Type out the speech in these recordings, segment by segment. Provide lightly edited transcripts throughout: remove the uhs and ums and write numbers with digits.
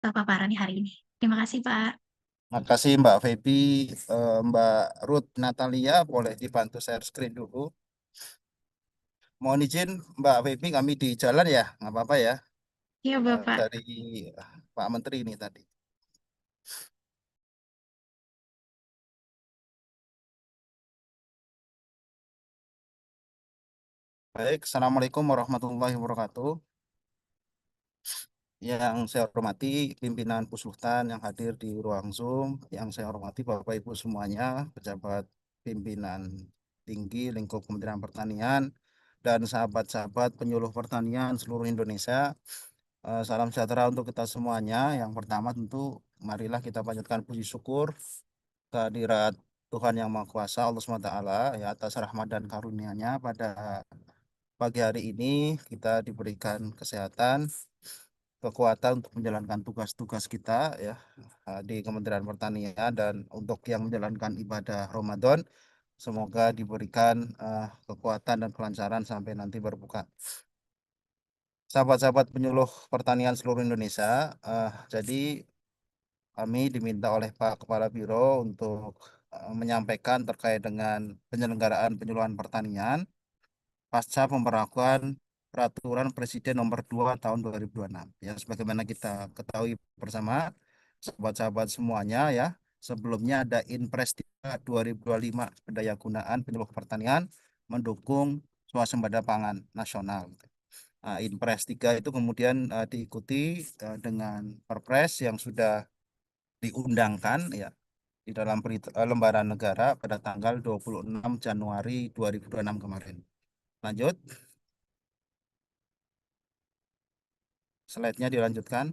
paparan hari ini. Terima kasih, Pak. Makasih Mbak Feby. Mbak Ruth Natalia, boleh dibantu share screen dulu. Mohon izin Mbak Feby, kami di jalan ya, nggak apa-apa ya. Iya, Bapak. Dari Pak Menteri ini tadi. Baik, Assalamualaikum warahmatullahi wabarakatuh. Yang saya hormati pimpinan Pusluhtan yang hadir di ruang Zoom, yang saya hormati Bapak Ibu semuanya, pejabat pimpinan tinggi lingkup Kementerian Pertanian, dan sahabat-sahabat penyuluh pertanian seluruh Indonesia. Salam sejahtera untuk kita semuanya. Yang pertama tentu marilah kita panjatkan puji syukur kehadirat Tuhan Yang Maha Kuasa Allah SWT ya atas rahmat dan karunia-Nya pada pagi hari ini kita diberikan kesehatan, kekuatan untuk menjalankan tugas-tugas kita ya di Kementerian Pertanian dan untuk yang menjalankan ibadah Ramadan semoga diberikan kekuatan dan kelancaran sampai nanti berbuka. Sahabat-sahabat penyuluh pertanian seluruh Indonesia, jadi kami diminta oleh Pak Kepala Biro untuk menyampaikan terkait dengan penyelenggaraan penyuluhan pertanian pasca pemberlakuan Peraturan Presiden Nomor 2 Tahun 2026. Ya, sebagaimana kita ketahui bersama, sahabat-sahabat semuanya ya, sebelumnya ada Inpres 3 2025 Pendaya Gunaan Penyuluh Pertanian mendukung swasembada pangan nasional. Nah, Inpres 3 itu kemudian diikuti dengan Perpres yang sudah diundangkan ya di dalam lembaran negara pada tanggal 26 Januari 2026 kemarin. Lanjut, slide-nya dilanjutkan.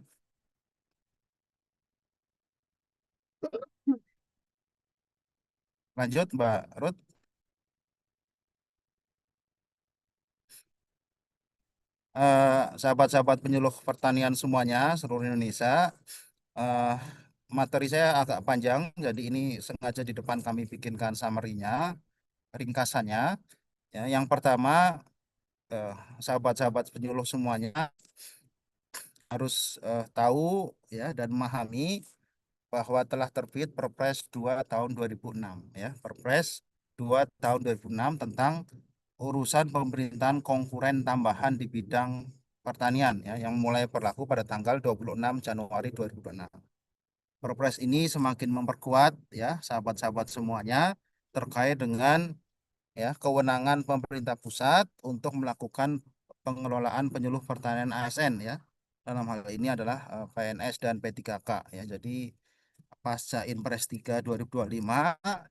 Lanjut, Mbak Ruth. Sahabat-sahabat penyuluh pertanian semuanya, seluruh Indonesia, eh, materi saya agak panjang, jadi ini sengaja di depan kami bikinkan summary-nya, ringkasannya. Ya, yang pertama, eh, sahabat-sahabat penyuluh semuanya harus tahu ya dan memahami bahwa telah terbit Perpres 2 tahun 2006 ya, Perpres 2 tahun 2006 tentang urusan pemerintahan konkuren tambahan di bidang pertanian ya yang mulai berlaku pada tanggal 26 Januari 2006. Perpres ini semakin memperkuat ya sahabat-sahabat semuanya terkait dengan ya kewenangan pemerintah pusat untuk melakukan pengelolaan penyuluh pertanian ASN ya. Dalam hal ini adalah PNS dan P3K ya. Jadi pasca Inpres 3 2025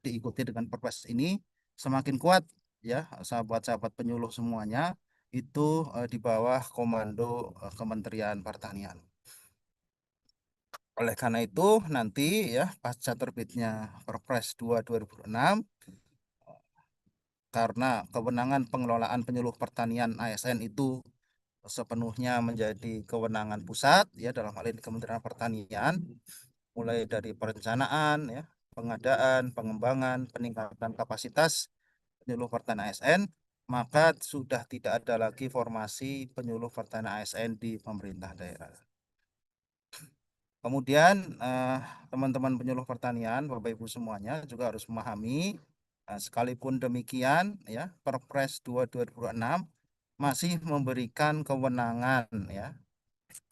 diikuti dengan Perpres ini semakin kuat ya sahabat-sahabat penyuluh semuanya itu di bawah komando Kementerian Pertanian. Oleh karena itu nanti ya pasca terbitnya Perpres 2 2006 karena kewenangan pengelolaan penyuluh pertanian ASN itu sepenuhnya menjadi kewenangan pusat ya dalam hal ini Kementerian Pertanian mulai dari perencanaan ya, pengadaan, pengembangan, peningkatan kapasitas penyuluh pertanian ASN, maka sudah tidak ada lagi formasi penyuluh pertanian ASN di pemerintah daerah. Kemudian teman-teman penyuluh pertanian, Bapak Ibu semuanya juga harus memahami sekalipun demikian ya, Perpres 2 2026 masih memberikan kewenangan ya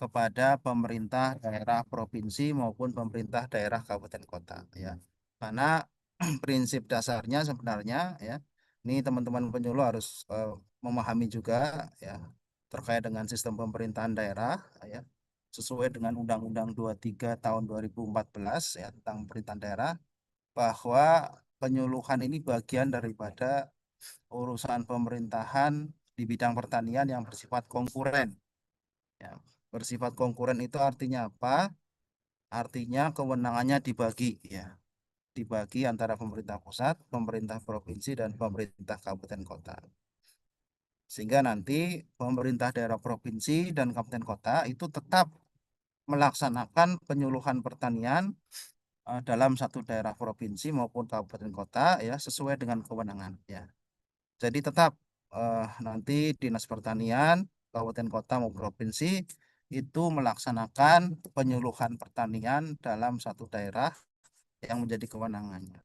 kepada pemerintah daerah provinsi maupun pemerintah daerah kabupaten kota ya. Karena prinsip dasarnya sebenarnya ya, ini teman-teman penyuluh harus memahami juga ya terkait dengan sistem pemerintahan daerah ya sesuai dengan Undang-Undang 23 tahun 2014 ya tentang pemerintahan daerah bahwa penyuluhan ini bagian daripada urusan pemerintahan di bidang pertanian yang bersifat konkuren. Ya, bersifat konkuren itu artinya apa? Artinya kewenangannya dibagi ya, dibagi antara pemerintah pusat, pemerintah provinsi dan pemerintah kabupaten kota. Sehingga nanti pemerintah daerah provinsi dan kabupaten kota itu tetap melaksanakan penyuluhan pertanian dalam satu daerah provinsi maupun kabupaten kota ya sesuai dengan kewenangan ya. Jadi tetap nanti Dinas Pertanian kabupaten kota maupun provinsi itu melaksanakan penyuluhan pertanian dalam satu daerah yang menjadi kewenangannya.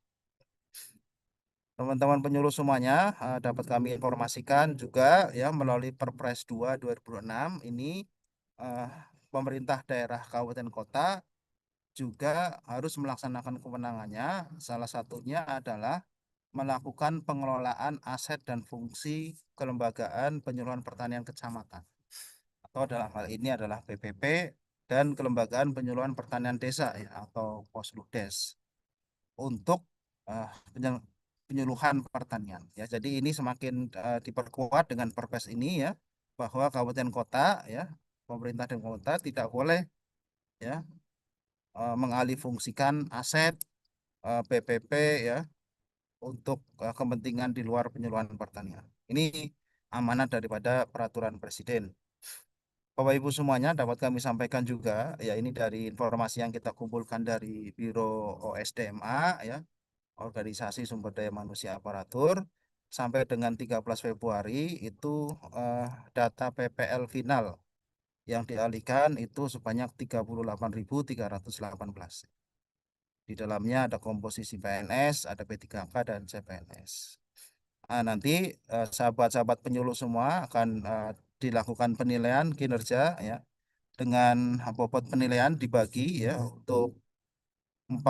Teman-teman penyuluh semuanya dapat kami informasikan juga ya melalui Perpres 2 2006 ini eh, pemerintah daerah kabupaten kota juga harus melaksanakan kewenangannya. Salah satunya adalah melakukan pengelolaan aset dan fungsi kelembagaan penyuluhan pertanian kecamatan atau dalam hal ini adalah PPP dan kelembagaan penyuluhan pertanian desa ya, atau Posludes untuk eh, penyuluhan pertanian ya. Jadi ini semakin diperkuat dengan Perpres ini ya, bahwa kabupaten kota ya, pemerintah dan kota tidak boleh ya mengalihfungsikan aset PPP ya untuk kepentingan di luar penyuluhan pertanian. Ini amanat daripada peraturan Presiden. Bapak Ibu semuanya dapat kami sampaikan juga ya, ini dari informasi yang kita kumpulkan dari Biro OSDMA ya, Organisasi Sumber Daya Manusia Aparatur, sampai dengan 13 Februari itu data PPL final yang dialihkan itu sebanyak 38.318. Di dalamnya ada komposisi PNS, ada P3K dan CPNS. Nah, nanti sahabat-sahabat penyuluh semua akan dilakukan penilaian kinerja ya, dengan bobot penilaian dibagi ya untuk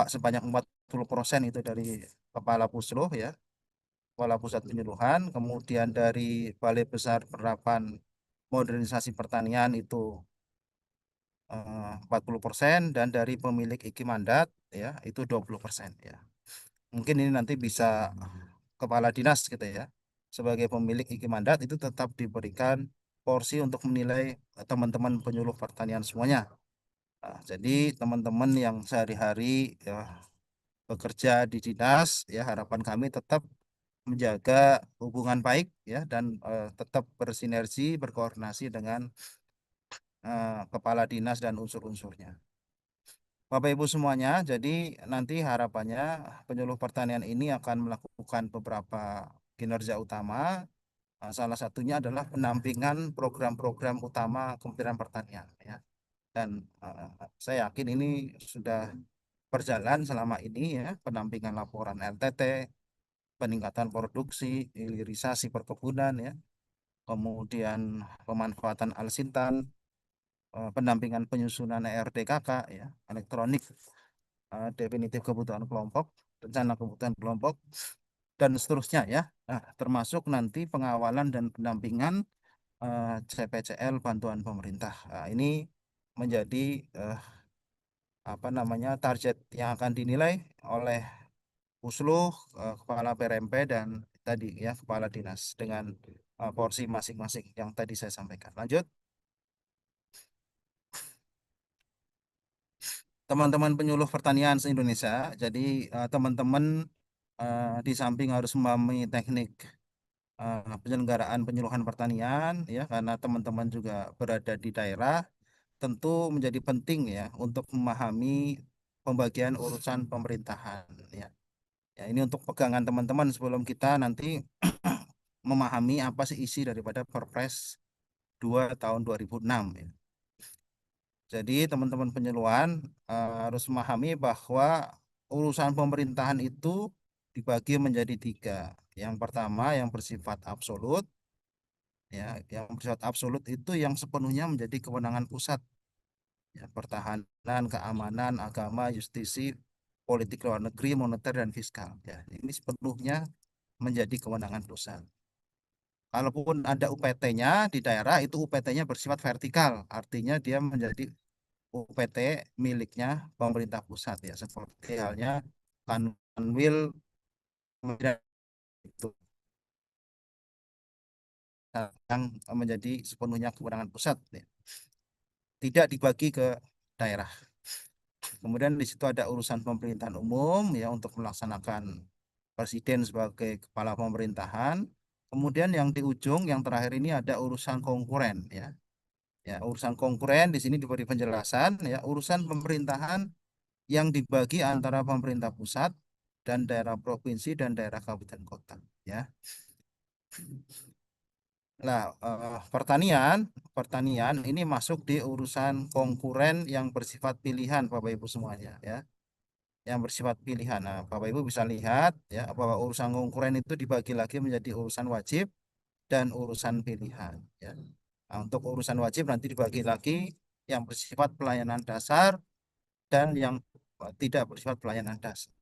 sebanyak 40% itu dari kepala pusluh ya, kepala pusat penyuluhan, kemudian dari Balai Besar Penerapan Modernisasi Pertanian itu 40% dan dari pemilik iki mandat ya itu 20% ya. Mungkin ini nanti bisa kepala dinas gitu ya. Sebagai pemilik iki mandat itu tetap diberikan porsi untuk menilai teman-teman penyuluh pertanian semuanya. Nah, jadi teman-teman yang sehari-hari ya, bekerja di dinas ya, harapan kami tetap menjaga hubungan baik ya dan tetap bersinergi berkoordinasi dengan kepala dinas dan unsur-unsurnya. Bapak Ibu semuanya, jadi nanti harapannya penyuluh pertanian ini akan melakukan beberapa kinerja utama. Salah satunya adalah pendampingan program-program utama Kementerian Pertanian ya. Dan saya yakin ini sudah berjalan selama ini ya, pendampingan laporan LTT, peningkatan produksi, hilirisasi perkebunan ya, kemudian pemanfaatan alsintan, pendampingan penyusunan ERDKK ya, elektronik definitif kebutuhan kelompok, rencana kebutuhan kelompok, dan seterusnya ya. Nah, termasuk nanti pengawalan dan pendampingan CPCL bantuan pemerintah. Nah, ini menjadi apa namanya target yang akan dinilai oleh Pusluh, Kepala PRMP dan tadi ya Kepala Dinas dengan porsi masing-masing yang tadi saya sampaikan. Lanjut, teman-teman penyuluh pertanian se-Indonesia. Jadi teman-teman di samping harus memahami teknik penyelenggaraan penyuluhan pertanian ya, karena teman-teman juga berada di daerah, tentu menjadi penting ya untuk memahami pembagian urusan pemerintahan ya. Ya, ini untuk pegangan teman-teman sebelum kita nanti memahami apa sih isi daripada Perpres 2 tahun 2006 ya. Jadi teman-teman penyuluhan harus memahami bahwa urusan pemerintahan itu dibagi menjadi tiga. Yang pertama yang bersifat absolut, ya, yang bersifat absolut itu yang sepenuhnya menjadi kewenangan pusat, ya, pertahanan, keamanan, agama, justisi, politik luar negeri, moneter dan fiskal. Ya, ini sepenuhnya menjadi kewenangan pusat. Kalaupun ada UPT-nya di daerah, itu UPT-nya bersifat vertikal, artinya dia menjadi UPT miliknya pemerintah pusat ya, seperti halnya Kanwil itu yang menjadi sepenuhnya kewenangan pusat ya. Tidak dibagi ke daerah. Kemudian di situ ada urusan pemerintahan umum ya untuk melaksanakan presiden sebagai kepala pemerintahan. Kemudian yang di ujung yang terakhir ini ada urusan konkuren ya. Ya, urusan konkuren di sini diberi penjelasan ya, urusan pemerintahan yang dibagi antara pemerintah pusat dan daerah provinsi dan daerah kabupaten kota ya. Nah, pertanian, pertanian ini masuk di urusan konkuren yang bersifat pilihan, Bapak Ibu semuanya, ya. Yang bersifat pilihan. Nah, Bapak Ibu bisa lihat ya bahwa urusan konkuren itu dibagi lagi menjadi urusan wajib dan urusan pilihan, ya. Nah, untuk urusan wajib nanti dibagi lagi yang bersifat pelayanan dasar dan yang tidak bersifat pelayanan dasar.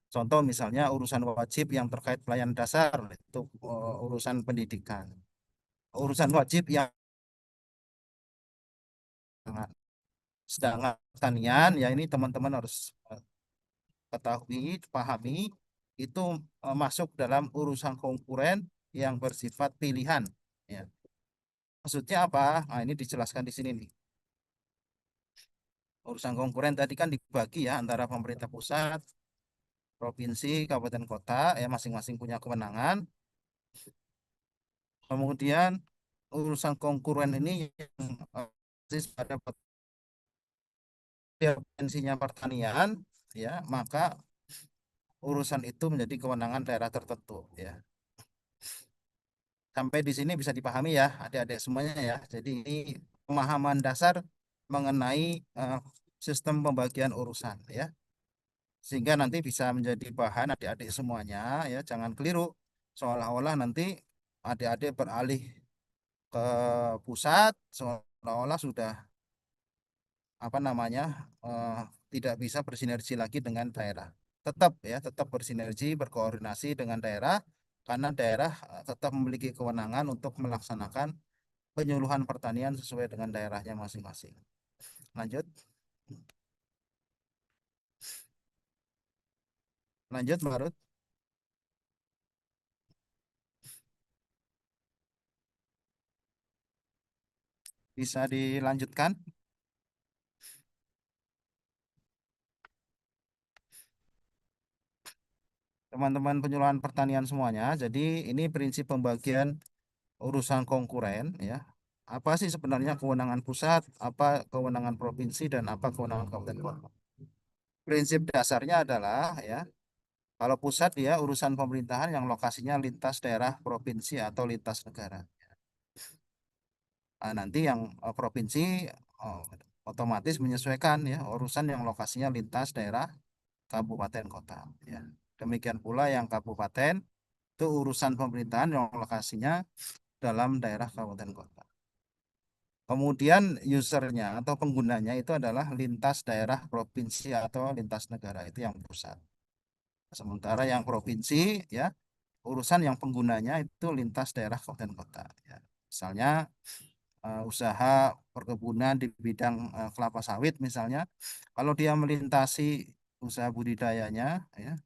Contoh misalnya urusan wajib yang terkait pelayanan dasar itu urusan pendidikan. Urusan wajib yang sedangkan pertanian ya ini teman-teman harus ketahui, pahami itu masuk dalam urusan konkuren yang bersifat pilihan. Ya. Maksudnya apa? Nah, ini dijelaskan di sini nih. Urusan konkuren tadi kan dibagi ya antara pemerintah pusat, provinsi, kabupaten kota, ya masing-masing punya kewenangan. Kemudian urusan konkuren ini yang basis pada provinsinya pertanian, ya maka urusan itu menjadi kewenangan daerah tertentu, ya. Sampai di sini bisa dipahami ya, adik-adik semuanya ya. Jadi ini pemahaman dasar mengenai sistem pembagian urusan ya. Sehingga nanti bisa menjadi bahan adik-adik semuanya ya. Jangan keliru seolah-olah nanti adik-adik beralih ke pusat seolah-olah sudah apa namanya eh, tidak bisa bersinergi lagi dengan daerah. Tetap ya, tetap bersinergi, berkoordinasi dengan daerah karena daerah tetap memiliki kewenangan untuk melaksanakan penyuluhan pertanian sesuai dengan daerahnya masing-masing. Lanjut, lanjut Mbak Ruth. Bisa dilanjutkan. Teman-teman penyuluhan pertanian semuanya. Jadi ini prinsip pembagian urusan konkuren ya. Apa sih sebenarnya kewenangan pusat, apa kewenangan provinsi, dan apa kewenangan kabupaten kota? Prinsip dasarnya adalah ya, kalau pusat dia urusan pemerintahan yang lokasinya lintas daerah provinsi atau lintas negara. Nah, nanti yang provinsi oh, otomatis menyesuaikan ya urusan yang lokasinya lintas daerah kabupaten kota. Ya. Demikian pula yang kabupaten itu urusan pemerintahan yang lokasinya dalam daerah kabupaten kota. Kemudian usernya atau penggunanya itu adalah lintas daerah provinsi atau lintas negara itu yang pusat. Sementara yang provinsi ya urusan yang penggunanya itu lintas daerah kabupaten kota. Ya. Misalnya usaha perkebunan di bidang kelapa sawit misalnya, kalau dia melintasi usaha budidayanya ya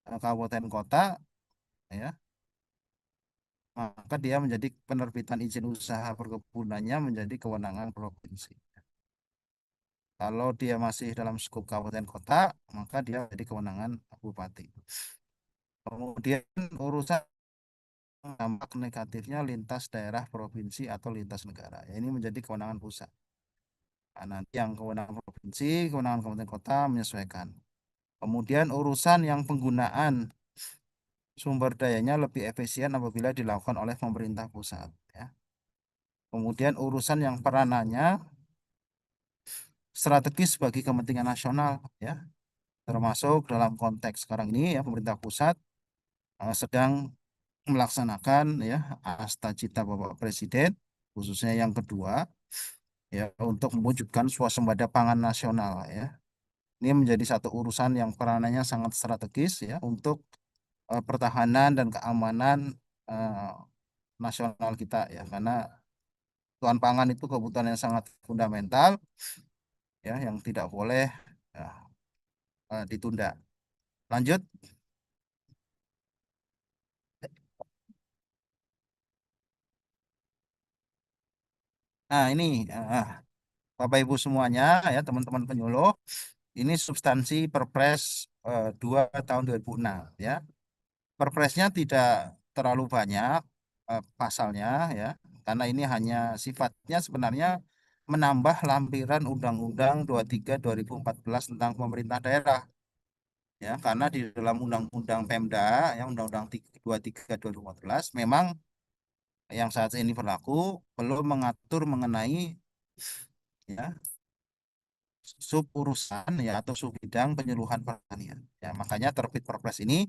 kabupaten kota ya maka dia menjadi penerbitan izin usaha perkebunannya menjadi kewenangan provinsi. Kalau dia masih dalam skop kabupaten kota, maka dia menjadi kewenangan bupati. Kemudian urusan dampak negatifnya lintas daerah provinsi atau lintas negara. Ya, ini menjadi kewenangan pusat. Nah, nanti yang kewenangan provinsi, kewenangan kabupaten kota menyesuaikan. Kemudian urusan yang penggunaan sumber dayanya lebih efisien apabila dilakukan oleh pemerintah pusat. Ya. Kemudian urusan yang peranannya strategis bagi kepentingan nasional, ya, termasuk dalam konteks sekarang ini ya pemerintah pusat sedang melaksanakan ya asta cita Bapak Presiden khususnya yang kedua ya untuk mewujudkan swasembada pangan nasional ya. Ini menjadi satu urusan yang peranannya sangat strategis ya untuk pertahanan dan keamanan eh, nasional kita ya karena kebutuhan pangan itu kebutuhan yang sangat fundamental ya yang tidak boleh ya, ditunda. Lanjut. Nah, ini Bapak Ibu semuanya ya teman-teman penyuluh, ini substansi Perpres 2 tahun 2006 ya. Perpresnya tidak terlalu banyak pasalnya ya, karena ini hanya sifatnya sebenarnya menambah lampiran Undang-Undang 23 2014 tentang pemerintah daerah. Ya, karena di dalam Undang-Undang Pemda, ya Undang-Undang 23 2014 memang yang saat ini berlaku belum mengatur mengenai ya sub urusan ya atau sub bidang penyuluhan pertanian. Ya, makanya terbit Perpres ini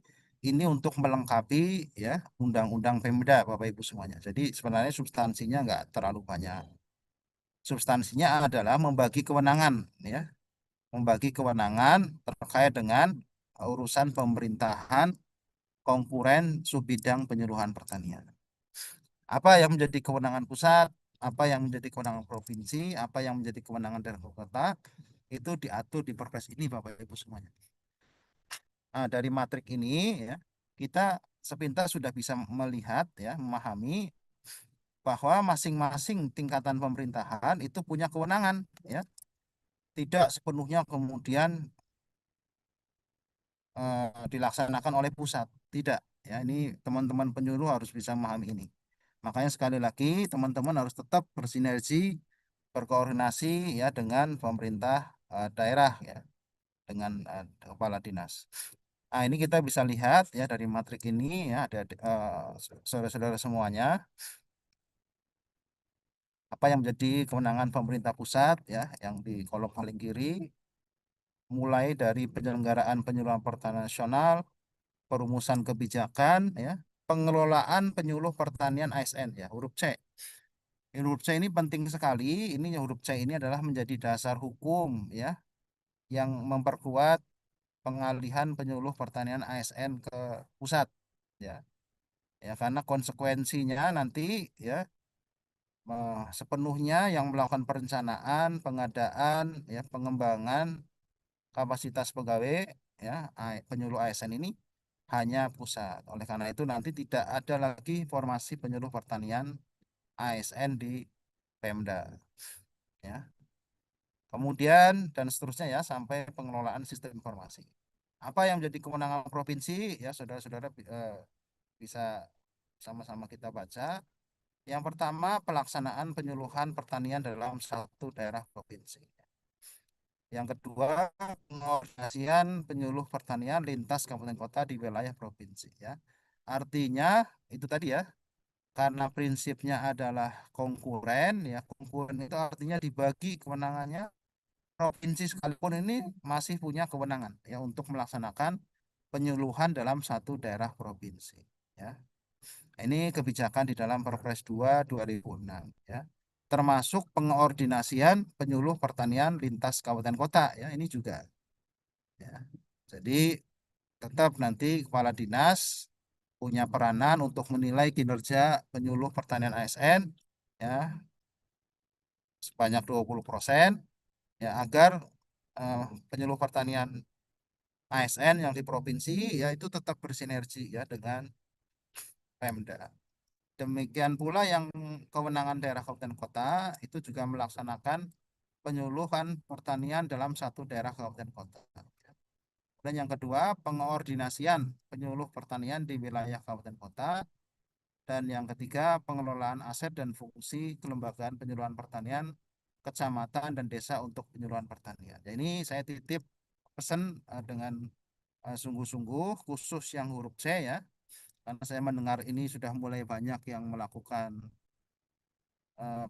untuk melengkapi ya Undang-Undang Pemda Bapak Ibu semuanya. Jadi sebenarnya substansinya nggak terlalu banyak. Substansinya adalah membagi kewenangan ya, membagi kewenangan terkait dengan urusan pemerintahan konkuren sub bidang penyuluhan pertanian. Apa yang menjadi kewenangan pusat, apa yang menjadi kewenangan provinsi, apa yang menjadi kewenangan daerah kota, itu diatur di Perpres ini Bapak Ibu semuanya. Nah, dari matrik ini ya, kita sepintas sudah bisa melihat ya, memahami bahwa masing-masing tingkatan pemerintahan itu punya kewenangan ya, tidak sepenuhnya kemudian dilaksanakan oleh pusat. Tidak ya, ini teman-teman penyuluh harus bisa memahami ini. Makanya sekali lagi teman-teman harus tetap bersinergi, berkoordinasi ya dengan pemerintah daerah ya, dengan kepala dinas. Nah, ini kita bisa lihat ya dari matrik ini ya ada saudara-saudara semuanya apa yang menjadi kewenangan pemerintah pusat ya yang di kolom paling kiri mulai dari penyelenggaraan penyuluhan pertanian nasional, perumusan kebijakan ya, pengelolaan penyuluh pertanian ASN ya, huruf C. Huruf C ini penting sekali. Ini huruf C ini adalah menjadi dasar hukum ya yang memperkuat pengalihan penyuluh pertanian ASN ke pusat ya. Ya karena konsekuensinya nanti ya sepenuhnya yang melakukan perencanaan, pengadaan, ya pengembangan kapasitas pegawai ya penyuluh ASN ini hanya pusat. Oleh karena itu nanti tidak ada lagi formasi penyuluh pertanian ASN di Pemda ya. Kemudian dan seterusnya ya sampai pengelolaan sistem informasi. Apa yang menjadi kewenangan provinsi ya saudara-saudara bisa sama-sama kita baca. Yang pertama, pelaksanaan penyuluhan pertanian dalam satu daerah provinsi. Yang kedua, pengorganisasian penyuluh pertanian lintas kabupaten kota di wilayah provinsi ya. Artinya itu tadi ya, karena prinsipnya adalah konkuren ya, konkuren itu artinya dibagi kewenangannya, provinsi sekalipun ini masih punya kewenangan ya untuk melaksanakan penyuluhan dalam satu daerah provinsi ya. Ini kebijakan di dalam Perpres 2 2006 ya. Termasuk pengordinasian penyuluh pertanian lintas kabupaten kota ya, ini juga ya. Jadi tetap nanti kepala dinas punya peranan untuk menilai kinerja penyuluh pertanian ASN ya sebanyak 20% ya agar penyuluh pertanian ASN yang di provinsi ya itu tetap bersinergi ya dengan Pemda. Demikian pula yang kewenangan daerah kabupaten kota itu juga melaksanakan penyuluhan pertanian dalam satu daerah kabupaten kota. Dan yang kedua, pengordinasian penyuluh pertanian di wilayah kabupaten kota. Dan yang ketiga, pengelolaan aset dan fungsi kelembagaan penyuluhan pertanian kecamatan dan desa untuk penyuluhan pertanian. Ya, ini saya titip pesan dengan sungguh-sungguh khusus yang huruf C ya. Karena saya mendengar ini sudah mulai banyak yang melakukan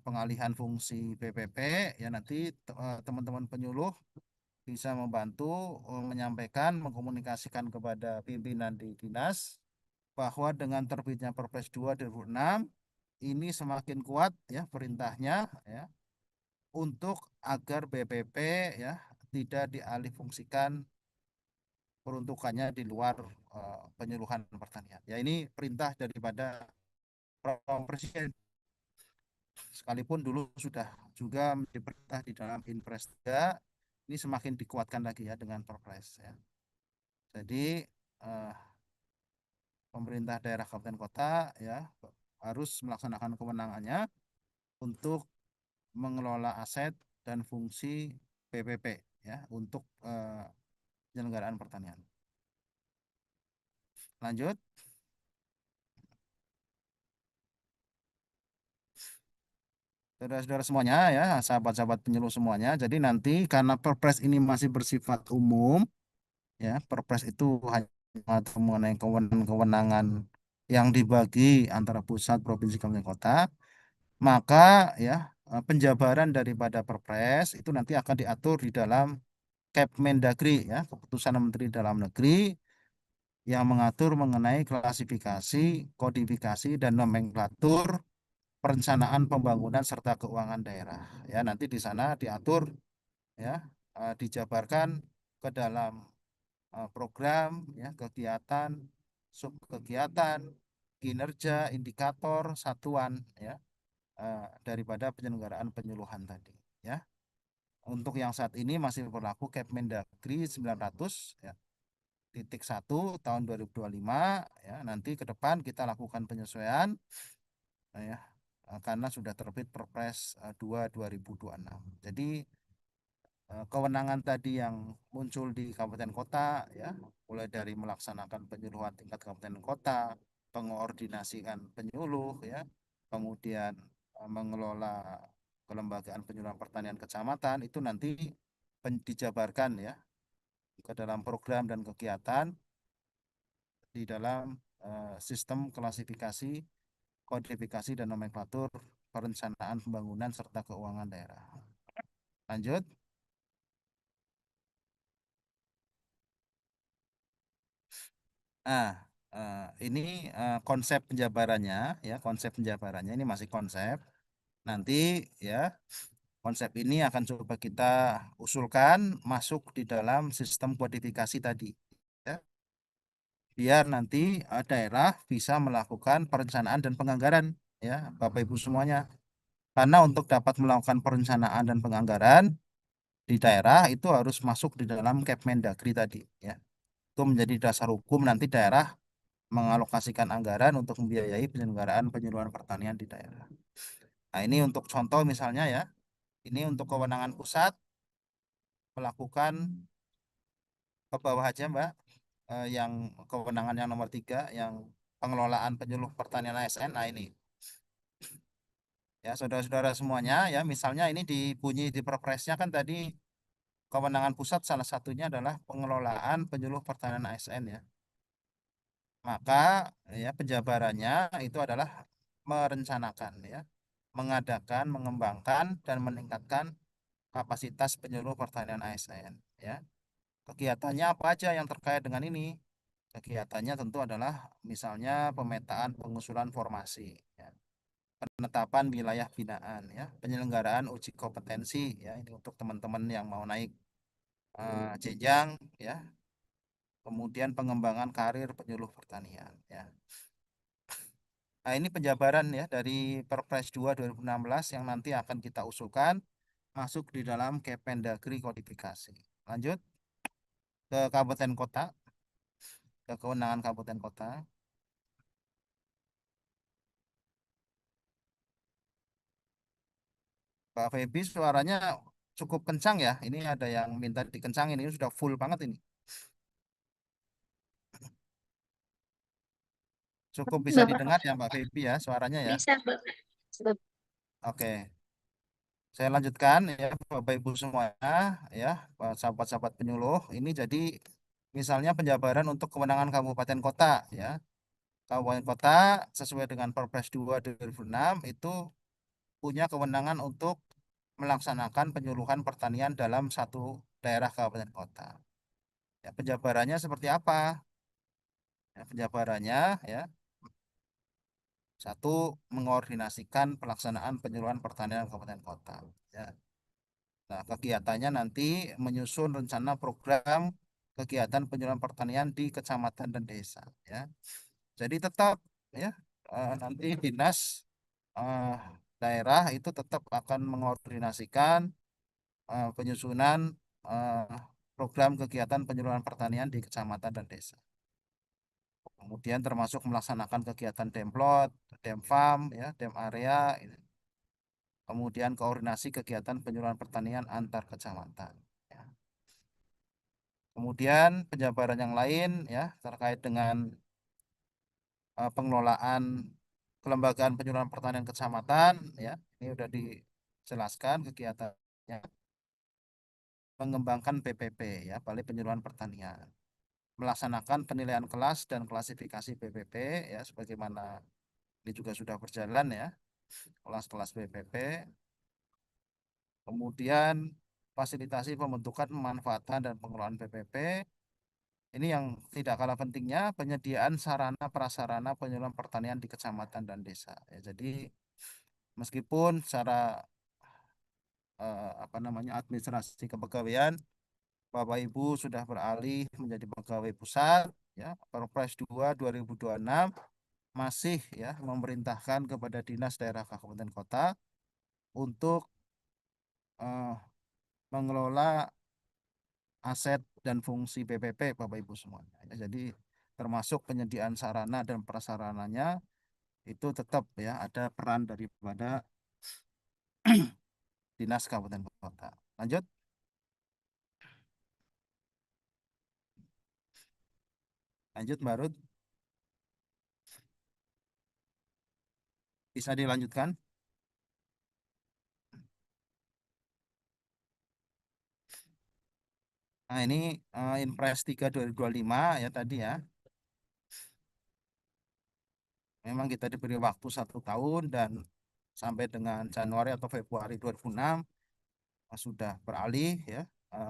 pengalihan fungsi PPP ya nanti teman-teman penyuluh bisa membantu menyampaikan mengkomunikasikan kepada pimpinan di dinas bahwa dengan terbitnya Perpres 2 2006 ini semakin kuat ya perintahnya ya untuk agar BPP ya tidak dialihfungsikan peruntukannya di luar penyuluhan pertanian. Ya ini perintah daripada Presiden sekalipun dulu sudah juga diperintah di dalam Inpres 3, ini semakin dikuatkan lagi ya dengan Perpres ya. Jadi eh, pemerintah daerah kabupaten kota ya harus melaksanakan kewenangannya untuk mengelola aset dan fungsi PPP ya untuk penyelenggaraan pertanian. Lanjut. Saudara-saudara semuanya ya, sahabat-sahabat penyuluh semuanya. Jadi nanti karena Perpres ini masih bersifat umum, ya Perpres itu hanya mengenai kewenangan-kewenangan yang dibagi antara pusat, provinsi, kabupaten, kota, maka ya penjabaran daripada Perpres itu nanti akan diatur di dalam Kepmendagri ya, Keputusan Menteri Dalam Negeri yang mengatur mengenai klasifikasi, kodifikasi, dan nomenklatur perencanaan pembangunan serta keuangan daerah. Ya, nanti di sana diatur ya, dijabarkan ke dalam program ya, kegiatan, subkegiatan, kinerja, indikator, satuan ya, daripada penyelenggaraan penyuluhan tadi ya. Untuk yang saat ini masih berlaku Kepmendagri 900 ya, titik 1 tahun 2025 ya. Nanti ke depan kita lakukan penyesuaian ya, karena sudah terbit Perpres 2 2026. Jadi kewenangan tadi yang muncul di kabupaten kota ya, mulai dari melaksanakan penyuluhan tingkat kabupaten kota, pengordinasikan penyuluh ya, kemudian mengelola kelembagaan penyuluhan pertanian kecamatan itu nanti dijabarkan ya ke dalam program dan kegiatan di dalam sistem klasifikasi, kodifikasi, dan nomenklatur perencanaan pembangunan serta keuangan daerah. Lanjut. Nah, ini konsep penjabarannya ya, konsep penjabarannya ini masih konsep. Nanti ya, konsep ini akan coba kita usulkan masuk di dalam sistem kodifikasi tadi. Ya, biar nanti daerah bisa melakukan perencanaan dan penganggaran ya, Bapak Ibu semuanya. Karena untuk dapat melakukan perencanaan dan penganggaran di daerah itu harus masuk di dalam Kepmendagri tadi ya. Itu menjadi dasar hukum nanti daerah mengalokasikan anggaran untuk membiayai penyelenggaraan penyuluhan pertanian di daerah. Nah, ini untuk contoh misalnya ya, ini untuk kewenangan pusat melakukan ke bawah aja Mbak, yang kewenangan yang nomor 3, yang pengelolaan penyuluh pertanian ASN. Nah ini ya saudara-saudara semuanya ya, misalnya ini dibunyi di Perpresnya kan tadi kewenangan pusat salah satunya adalah pengelolaan penyuluh pertanian ASN ya. Maka ya penjabarannya itu adalah merencanakan ya, mengadakan, mengembangkan, dan meningkatkan kapasitas penyuluh pertanian ASN ya. Kegiatannya apa aja yang terkait dengan ini? Kegiatannya tentu adalah misalnya pemetaan pengusulan formasi ya, penetapan wilayah binaan ya, penyelenggaraan uji kompetensi ya, ini untuk teman-teman yang mau naik jenjang ya, kemudian pengembangan karir penyuluh pertanian ya. Nah, ini penjabaran ya dari Perpres 2 2016 yang nanti akan kita usulkan masuk di dalam Kependagri kodifikasi. Lanjut ke kabupaten kota, ke kewenangan kabupaten kota. Pak Febi suaranya cukup kencang ya. Ini ada yang minta dikencangin. Ini sudah full banget ini. Cukup bisa Bapak didengar ya Mbak Febi ya suaranya ya. bisa Bapak. Oke. Saya lanjutkan ya Bapak Ibu semuanya ya, sahabat-sahabat penyuluh. Ini jadi misalnya penjabaran untuk kewenangan kabupaten kota ya. Kabupaten kota sesuai dengan Perpres 2 2006 itu punya kewenangan untuk melaksanakan penyuluhan pertanian dalam satu daerah kabupaten kota. Ya, penjabarannya seperti apa? Ya, penjabarannya ya, satu, mengordinasikan pelaksanaan penyuluhan pertanian kabupaten kota. Ya. Nah, kegiatannya nanti menyusun rencana program kegiatan penyuluhan pertanian di kecamatan dan desa. Ya. Jadi tetap ya, nanti dinas eh, daerah itu tetap akan mengordinasikan penyusunan eh, program kegiatan penyuluhan pertanian di kecamatan dan desa. Kemudian termasuk melaksanakan kegiatan Demplot, Demfam, ya, Dem area, kemudian koordinasi kegiatan penyuluhan pertanian antar kecamatan. Ya. Kemudian penjabaran yang lain ya terkait dengan pengelolaan kelembagaan penyuluhan pertanian kecamatan, ya ini sudah dijelaskan kegiatannya, mengembangkan PPP ya, Balai Penyuluhan Pertanian. melaksanakan penilaian kelas dan klasifikasi BPP ya sebagaimana ini juga sudah berjalan ya kelas-kelas BPP. Kemudian fasilitasi pembentukan, pemanfaatan dan pengelolaan BPP. Ini yang tidak kalah pentingnya penyediaan sarana prasarana penyuluhan pertanian di kecamatan dan desa. Ya, jadi meskipun secara apa namanya administrasi kepegawaian Bapak Ibu sudah beralih menjadi pegawai pusat ya Perpres 2 2026 masih ya memerintahkan kepada dinas daerah kabupaten kota untuk eh, mengelola aset dan fungsi BPP Bapak Ibu semuanya. Ya, jadi termasuk penyediaan sarana dan prasarananya itu tetap ya ada peran daripada dinas kabupaten kota. Lanjut, lanjut Mbak Rut, bisa dilanjutkan. Nah ini Inpres 3 2025 ya tadi ya. Memang kita diberi waktu 1 tahun dan sampai dengan Januari atau Februari 2006 sudah beralih ya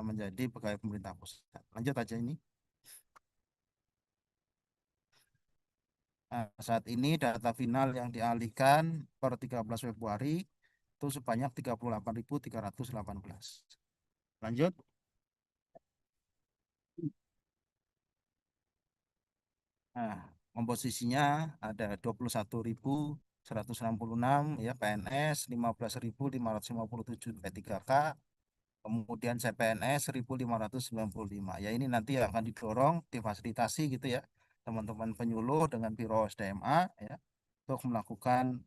menjadi pegawai pemerintah pusat. Lanjut aja ini. Nah, saat ini data final yang dialihkan per 13 Februari itu sebanyak 38.318. Lanjut. Nah, komposisinya ada 21.166 ya PNS, 15.557 P3K, kemudian CPNS 1.595. Ya ini nanti akan didorong, difasilitasi gitu ya teman-teman penyuluh dengan Biro SDMA ya untuk melakukan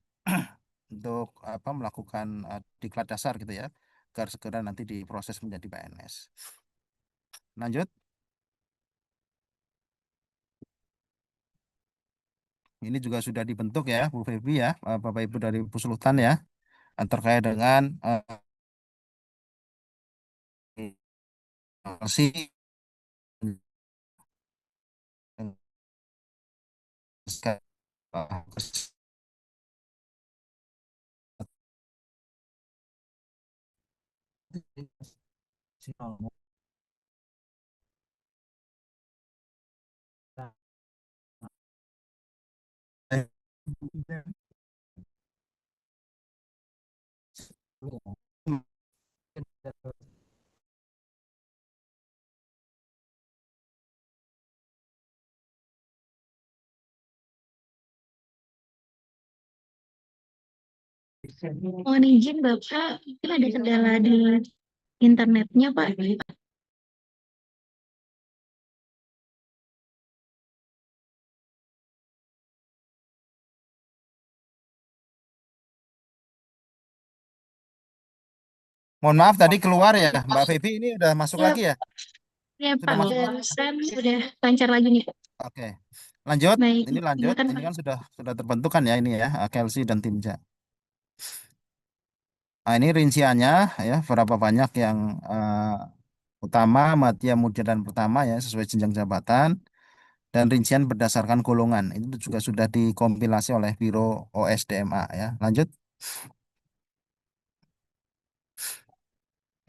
untuk apa melakukan diklat dasar gitu ya agar segera nanti diproses menjadi PNS. Lanjut, ini juga sudah dibentuk ya Bu Febi ya, Bapak Ibu dari Pusultan ya, terkait dengan si Mohon izin Bapak, mungkin ada kendala di internetnya Pak. Mohon maaf tadi keluar ya Mbak Febi, ini udah masuk Ya, lagi ya? ya Sudah Pak, masuk. barusan sudah lancar lagi nih Pak. Oke. Lanjut, Baik, ini lanjut. silakan Ini Pak. kan sudah terbentuk kan ya ini ya, Kelsey dan Timja. Nah, ini rinciannya ya, berapa banyak yang utama, madya, muda dan pertama ya, sesuai jenjang jabatan dan rincian berdasarkan golongan. Itu juga sudah dikompilasi oleh Biro OSDMA ya. Lanjut.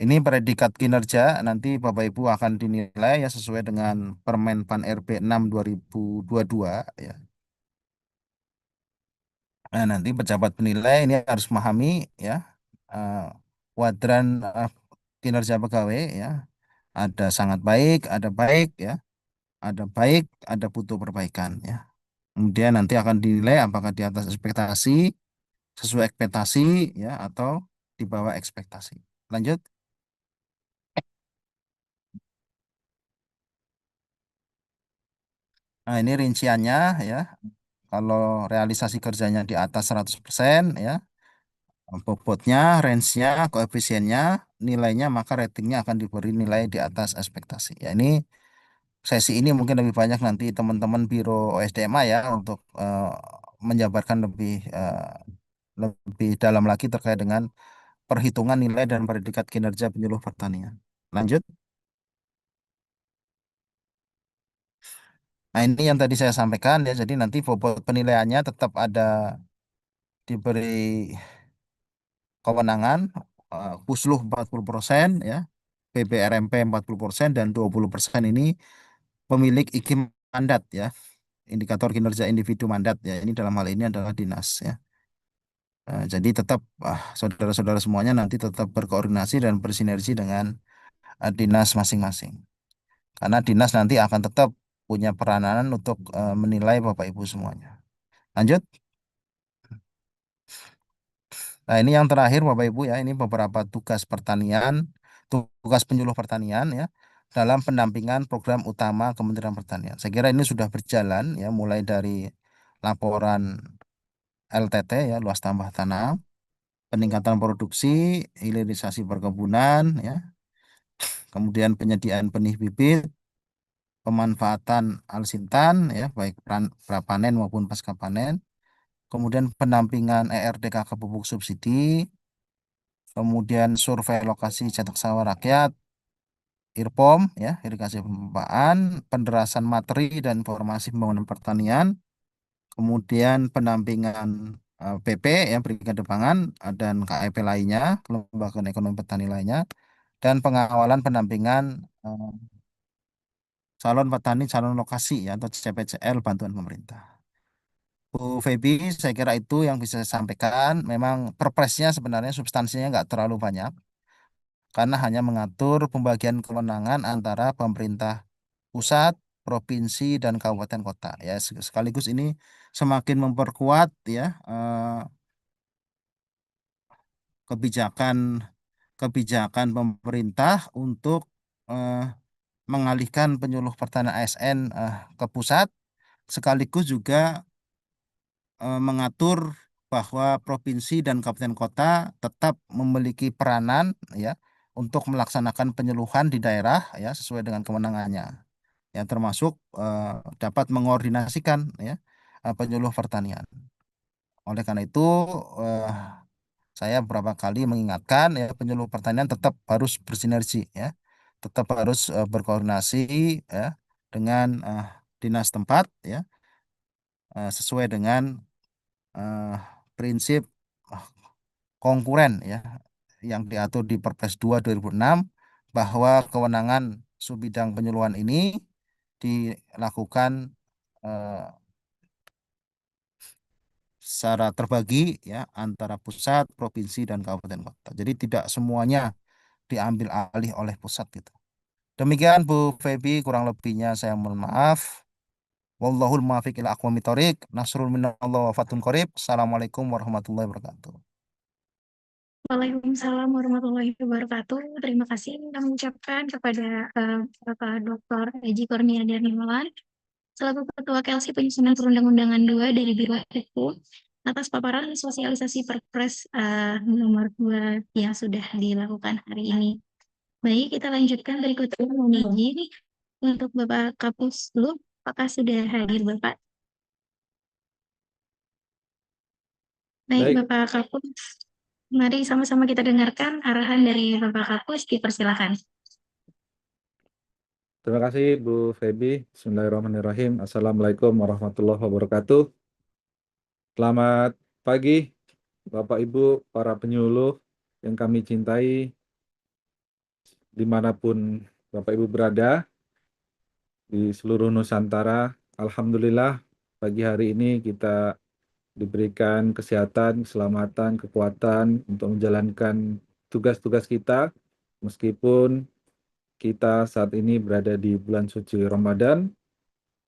Ini predikat kinerja nanti Bapak Ibu akan dinilai ya sesuai dengan Permen Pan RB 6 2022 ya. Nah, nanti pejabat penilai ini harus memahami ya eh, kuadran kinerja pegawai ya. Ada sangat baik ya, ada baik, ada butuh perbaikan ya. Kemudian nanti akan dinilai apakah di atas ekspektasi, sesuai ekspektasi ya atau di bawah ekspektasi. Lanjut. Nah, ini rinciannya ya. Kalau realisasi kerjanya di atas 100% ya, bobotnya, range-nya, koefisiennya, nilainya, maka ratingnya akan diberi nilai di atas ekspektasi. Ya, ini sesi ini mungkin lebih banyak nanti teman-teman Biro OSDMA ya untuk menjabarkan lebih dalam lagi terkait dengan perhitungan nilai dan predikat kinerja penyuluh pertanian. Lanjut. Nah, ini yang tadi saya sampaikan ya. Jadi nanti bobot penilaiannya tetap ada diberi kewenangan Pusluh 40% ya, PBRMP 40% dan 20% ini pemilik izin mandat ya, indikator kinerja individu mandat ya. Ini dalam hal ini adalah dinas ya. Jadi tetap saudara-saudara semuanya nanti tetap berkoordinasi dan bersinergi dengan dinas masing-masing. Karena dinas nanti akan tetap punya peranan untuk menilai Bapak Ibu semuanya. Lanjut. Nah, ini yang terakhir Bapak Ibu ya, ini beberapa tugas pertanian, tugas penyuluh pertanian ya dalam pendampingan program utama Kementerian Pertanian. Saya kira ini sudah berjalan ya, mulai dari laporan LTT ya, luas tambah tanam, peningkatan produksi, hilirisasi perkebunan ya, kemudian penyediaan benih bibit, pemanfaatan alsintan ya, baik prapanen maupun pasca panen, kemudian pendampingan ERDK ke pupuk subsidi, kemudian survei lokasi cetak sawah rakyat, IRPOM ya, irigasi pemompaan, penderasan materi dan informasi pembangunan pertanian, kemudian pendampingan PP ya, Brigade Pangan dan KEP lainnya, Lembaga Ekonomi Petani lainnya, dan pengawalan pendampingan eh, calon petani calon lokasi ya atau CPCL bantuan pemerintah. Bu Feby, saya kira itu yang bisa saya sampaikan. Memang perpresnya sebenarnya substansinya nggak terlalu banyak karena hanya mengatur pembagian kewenangan antara pemerintah pusat, provinsi, dan kabupaten kota. Ya, sekaligus ini semakin memperkuat ya kebijakan kebijakan pemerintah untuk eh, mengalihkan penyuluh pertanian ASN ke pusat, sekaligus juga mengatur bahwa provinsi dan kabupaten kota tetap memiliki peranan ya untuk melaksanakan penyuluhan di daerah ya sesuai dengan kewenangannya. Yang termasuk dapat mengordinasikan ya penyuluh pertanian. Oleh karena itu eh, saya beberapa kali mengingatkan ya penyuluh pertanian tetap harus bersinergi ya, tetap harus berkoordinasi ya dengan dinas tempat ya sesuai dengan eh, prinsip eh, konkuren ya yang diatur di Perpres 2 2006 bahwa kewenangan subbidang penyuluhan ini dilakukan eh, secara terbagi ya antara pusat, provinsi dan kabupaten kota. Jadi tidak semuanya diambil alih oleh pusat gitu. Demikian Bu Feby, kurang lebihnya saya mohon maaf. Wallahul muwaffiq ila aqwamit thoriq. Nasrul minallah wa fathun qarib. Assalamualaikum warahmatullahi wabarakatuh. Waalaikumsalam warahmatullahi wabarakatuh. Terima kasih kami ucapkan kepada Bapak Dr. Eji Kurnia Darmawan selaku Ketua KLC Penyusunan Perundang-undangan 2 dari Biro Hukum atas paparan sosialisasi Perpres nomor 2 yang sudah dilakukan hari ini. Baik, kita lanjutkan berikutnya mohon izin untuk Bapak Kapus dulu. Apakah sudah hadir Bapak? Baik, Baik, Bapak Kapus. Mari sama-sama kita dengarkan arahan dari Bapak Kapus. Dipersilakan. terima kasih Bu Feby. Bismillahirrahmanirrahim. Assalamualaikum warahmatullahi wabarakatuh. Selamat pagi, Bapak Ibu, para penyuluh yang kami cintai, dimanapun Bapak Ibu berada di seluruh Nusantara. Alhamdulillah, pagi hari ini kita diberikan kesehatan, keselamatan, kekuatan untuk menjalankan tugas-tugas kita, meskipun kita saat ini berada di bulan suci Ramadan.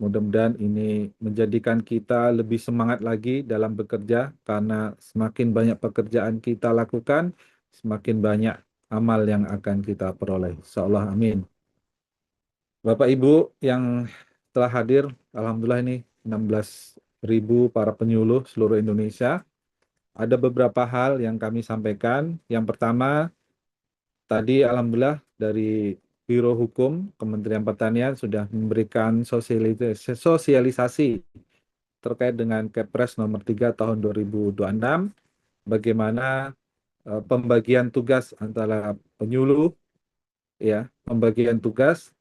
Mudah-mudahan ini menjadikan kita lebih semangat lagi dalam bekerja, karena semakin banyak pekerjaan kita lakukan, semakin banyak amal yang akan kita peroleh. Insyaallah, amin. Bapak Ibu yang telah hadir, Alhamdulillah ini 16.000 para penyuluh seluruh Indonesia. Ada beberapa hal yang kami sampaikan. Yang pertama, tadi Alhamdulillah dari Biro Hukum Kementerian Pertanian sudah memberikan sosialisasi terkait dengan Kepres nomor 3 tahun 2026, bagaimana pembagian tugas antara penyuluh ya, pembagian tugas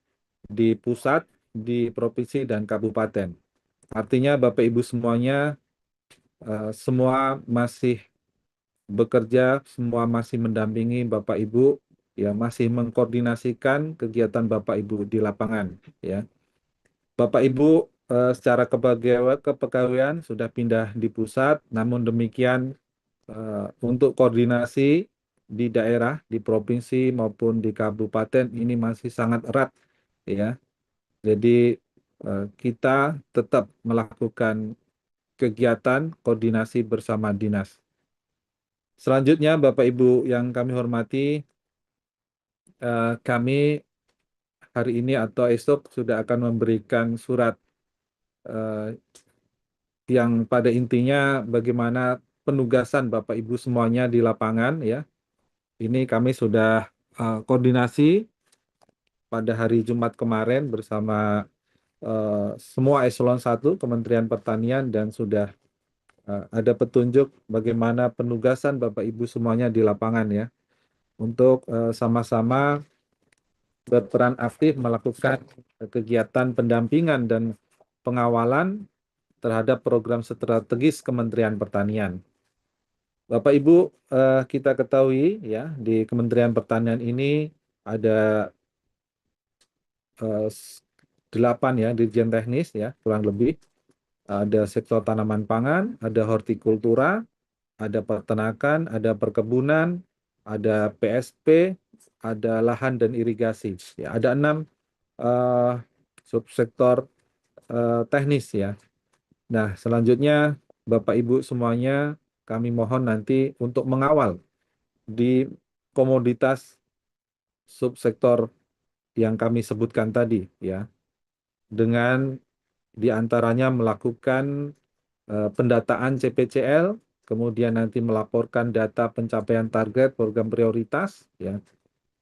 di pusat di provinsi dan kabupaten. Artinya Bapak Ibu semuanya semua masih bekerja, semua masih mendampingi Bapak Ibu, ya masih mengkoordinasikan kegiatan Bapak Ibu di lapangan, ya. Bapak Ibu secara kepegawaian sudah pindah di pusat, namun demikian untuk koordinasi di daerah, di provinsi maupun di kabupaten ini masih sangat erat, ya. Jadi kita tetap melakukan kegiatan koordinasi bersama dinas. Selanjutnya, Bapak Ibu yang kami hormati, kami hari ini atau esok sudah akan memberikan surat yang pada intinya bagaimana penugasan Bapak Ibu semuanya di lapangan, ya. Ini kami sudah koordinasi pada hari Jumat kemarin bersama semua eselon 1 Kementerian Pertanian dan sudah ada petunjuk bagaimana penugasan Bapak Ibu semuanya di lapangan, ya, untuk sama-sama berperan aktif melakukan kegiatan pendampingan dan pengawalan terhadap program strategis Kementerian Pertanian. Bapak Ibu, kita ketahui ya di Kementerian Pertanian ini ada 8 ya dirjen teknis ya kurang lebih. Ada sektor tanaman pangan, ada hortikultura, ada peternakan, ada perkebunan, ada PSP, ada lahan dan irigasi. Ya, ada 6 subsektor teknis ya. Nah, selanjutnya Bapak Ibu semuanya kami mohon nanti untuk mengawal di komoditas subsektor yang kami sebutkan tadi ya. Dengan diantaranya melakukan pendataan CPCL, kemudian nanti melaporkan data pencapaian target program prioritas, ya,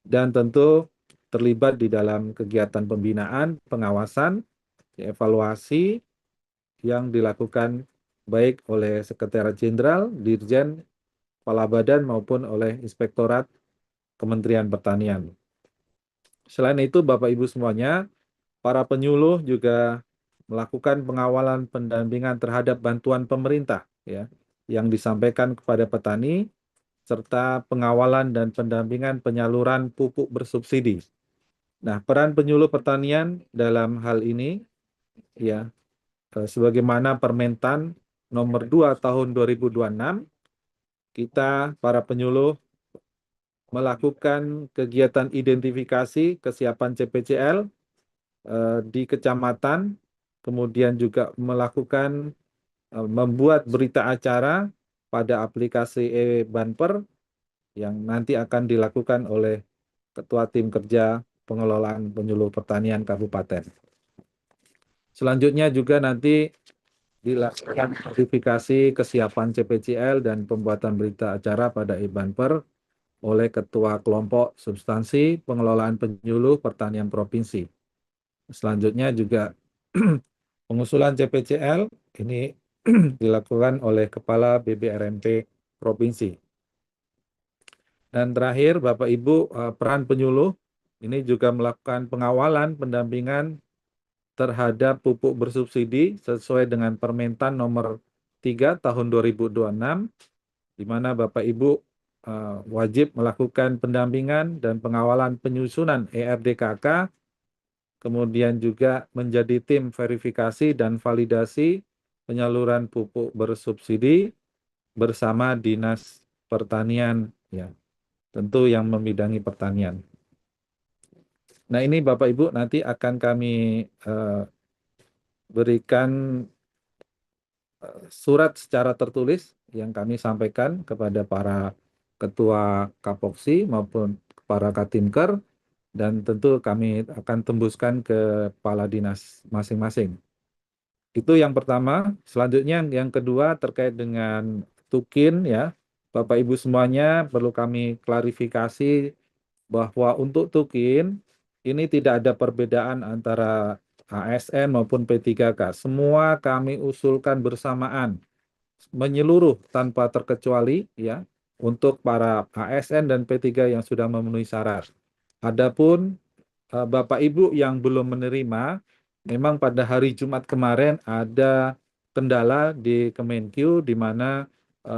dan tentu terlibat di dalam kegiatan pembinaan, pengawasan, evaluasi yang dilakukan baik oleh Sekretariat Jenderal, Dirjen, Kepala Badan maupun oleh Inspektorat Kementerian Pertanian. Selain itu, Bapak Ibu semuanya, para penyuluh juga melakukan pengawalan pendampingan terhadap bantuan pemerintah ya yang disampaikan kepada petani serta pengawalan dan pendampingan penyaluran pupuk bersubsidi. Nah, peran penyuluh pertanian dalam hal ini ya sebagaimana Permentan nomor 2 tahun 2026 kita para penyuluh melakukan kegiatan identifikasi kesiapan CPCL di kecamatan, kemudian juga melakukan membuat berita acara pada aplikasi e-Banper yang nanti akan dilakukan oleh Ketua Tim Kerja Pengelolaan Penyuluh Pertanian Kabupaten. Selanjutnya juga nanti dilakukan verifikasi kesiapan CPCL dan pembuatan berita acara pada e-Banper oleh Ketua Kelompok Substansi Pengelolaan Penyuluh Pertanian Provinsi. Selanjutnya juga pengusulan CPCL ini dilakukan oleh Kepala BBRMP Provinsi. Dan terakhir, Bapak Ibu, peran penyuluh ini juga melakukan pengawalan pendampingan terhadap pupuk bersubsidi sesuai dengan Permentan nomor 3 tahun 2026, di mana Bapak Ibu wajib melakukan pendampingan dan pengawalan penyusunan ERDKK, kemudian juga menjadi tim verifikasi dan validasi penyaluran pupuk bersubsidi bersama Dinas Pertanian, ya, tentu yang membidangi pertanian. Nah, ini Bapak Ibu nanti akan kami berikan surat secara tertulis yang kami sampaikan kepada para Ketua Kapoksi maupun para Katinker, dan tentu kami akan tembuskan ke Kepala Dinas masing-masing. Itu yang pertama. Selanjutnya yang kedua terkait dengan Tukin ya. Bapak Ibu semuanya perlu kami klarifikasi bahwa untuk Tukin ini tidak ada perbedaan antara ASN maupun P3K. Semua kami usulkan bersamaan menyeluruh tanpa terkecuali ya untuk para ASN dan P3 yang sudah memenuhi syarat. Adapun Bapak Ibu yang belum menerima, memang pada hari Jumat kemarin ada kendala di Kemenkyu di mana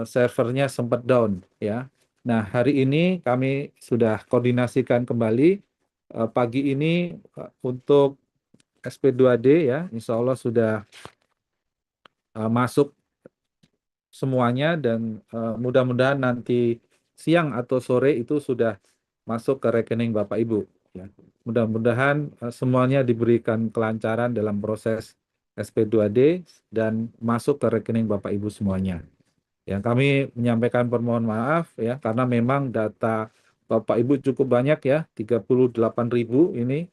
servernya sempat down ya. Nah, hari ini kami sudah koordinasikan kembali pagi ini untuk SP2D ya, insya Allah sudah masuk semuanya dan mudah-mudahan nanti siang atau sore itu sudah masuk ke rekening Bapak Ibu ya. Mudah-mudahan semuanya diberikan kelancaran dalam proses SP2D dan masuk ke rekening Bapak Ibu semuanya. Ya, kami menyampaikan permohonan maaf ya karena memang data Bapak Ibu cukup banyak ya, 38.000 ini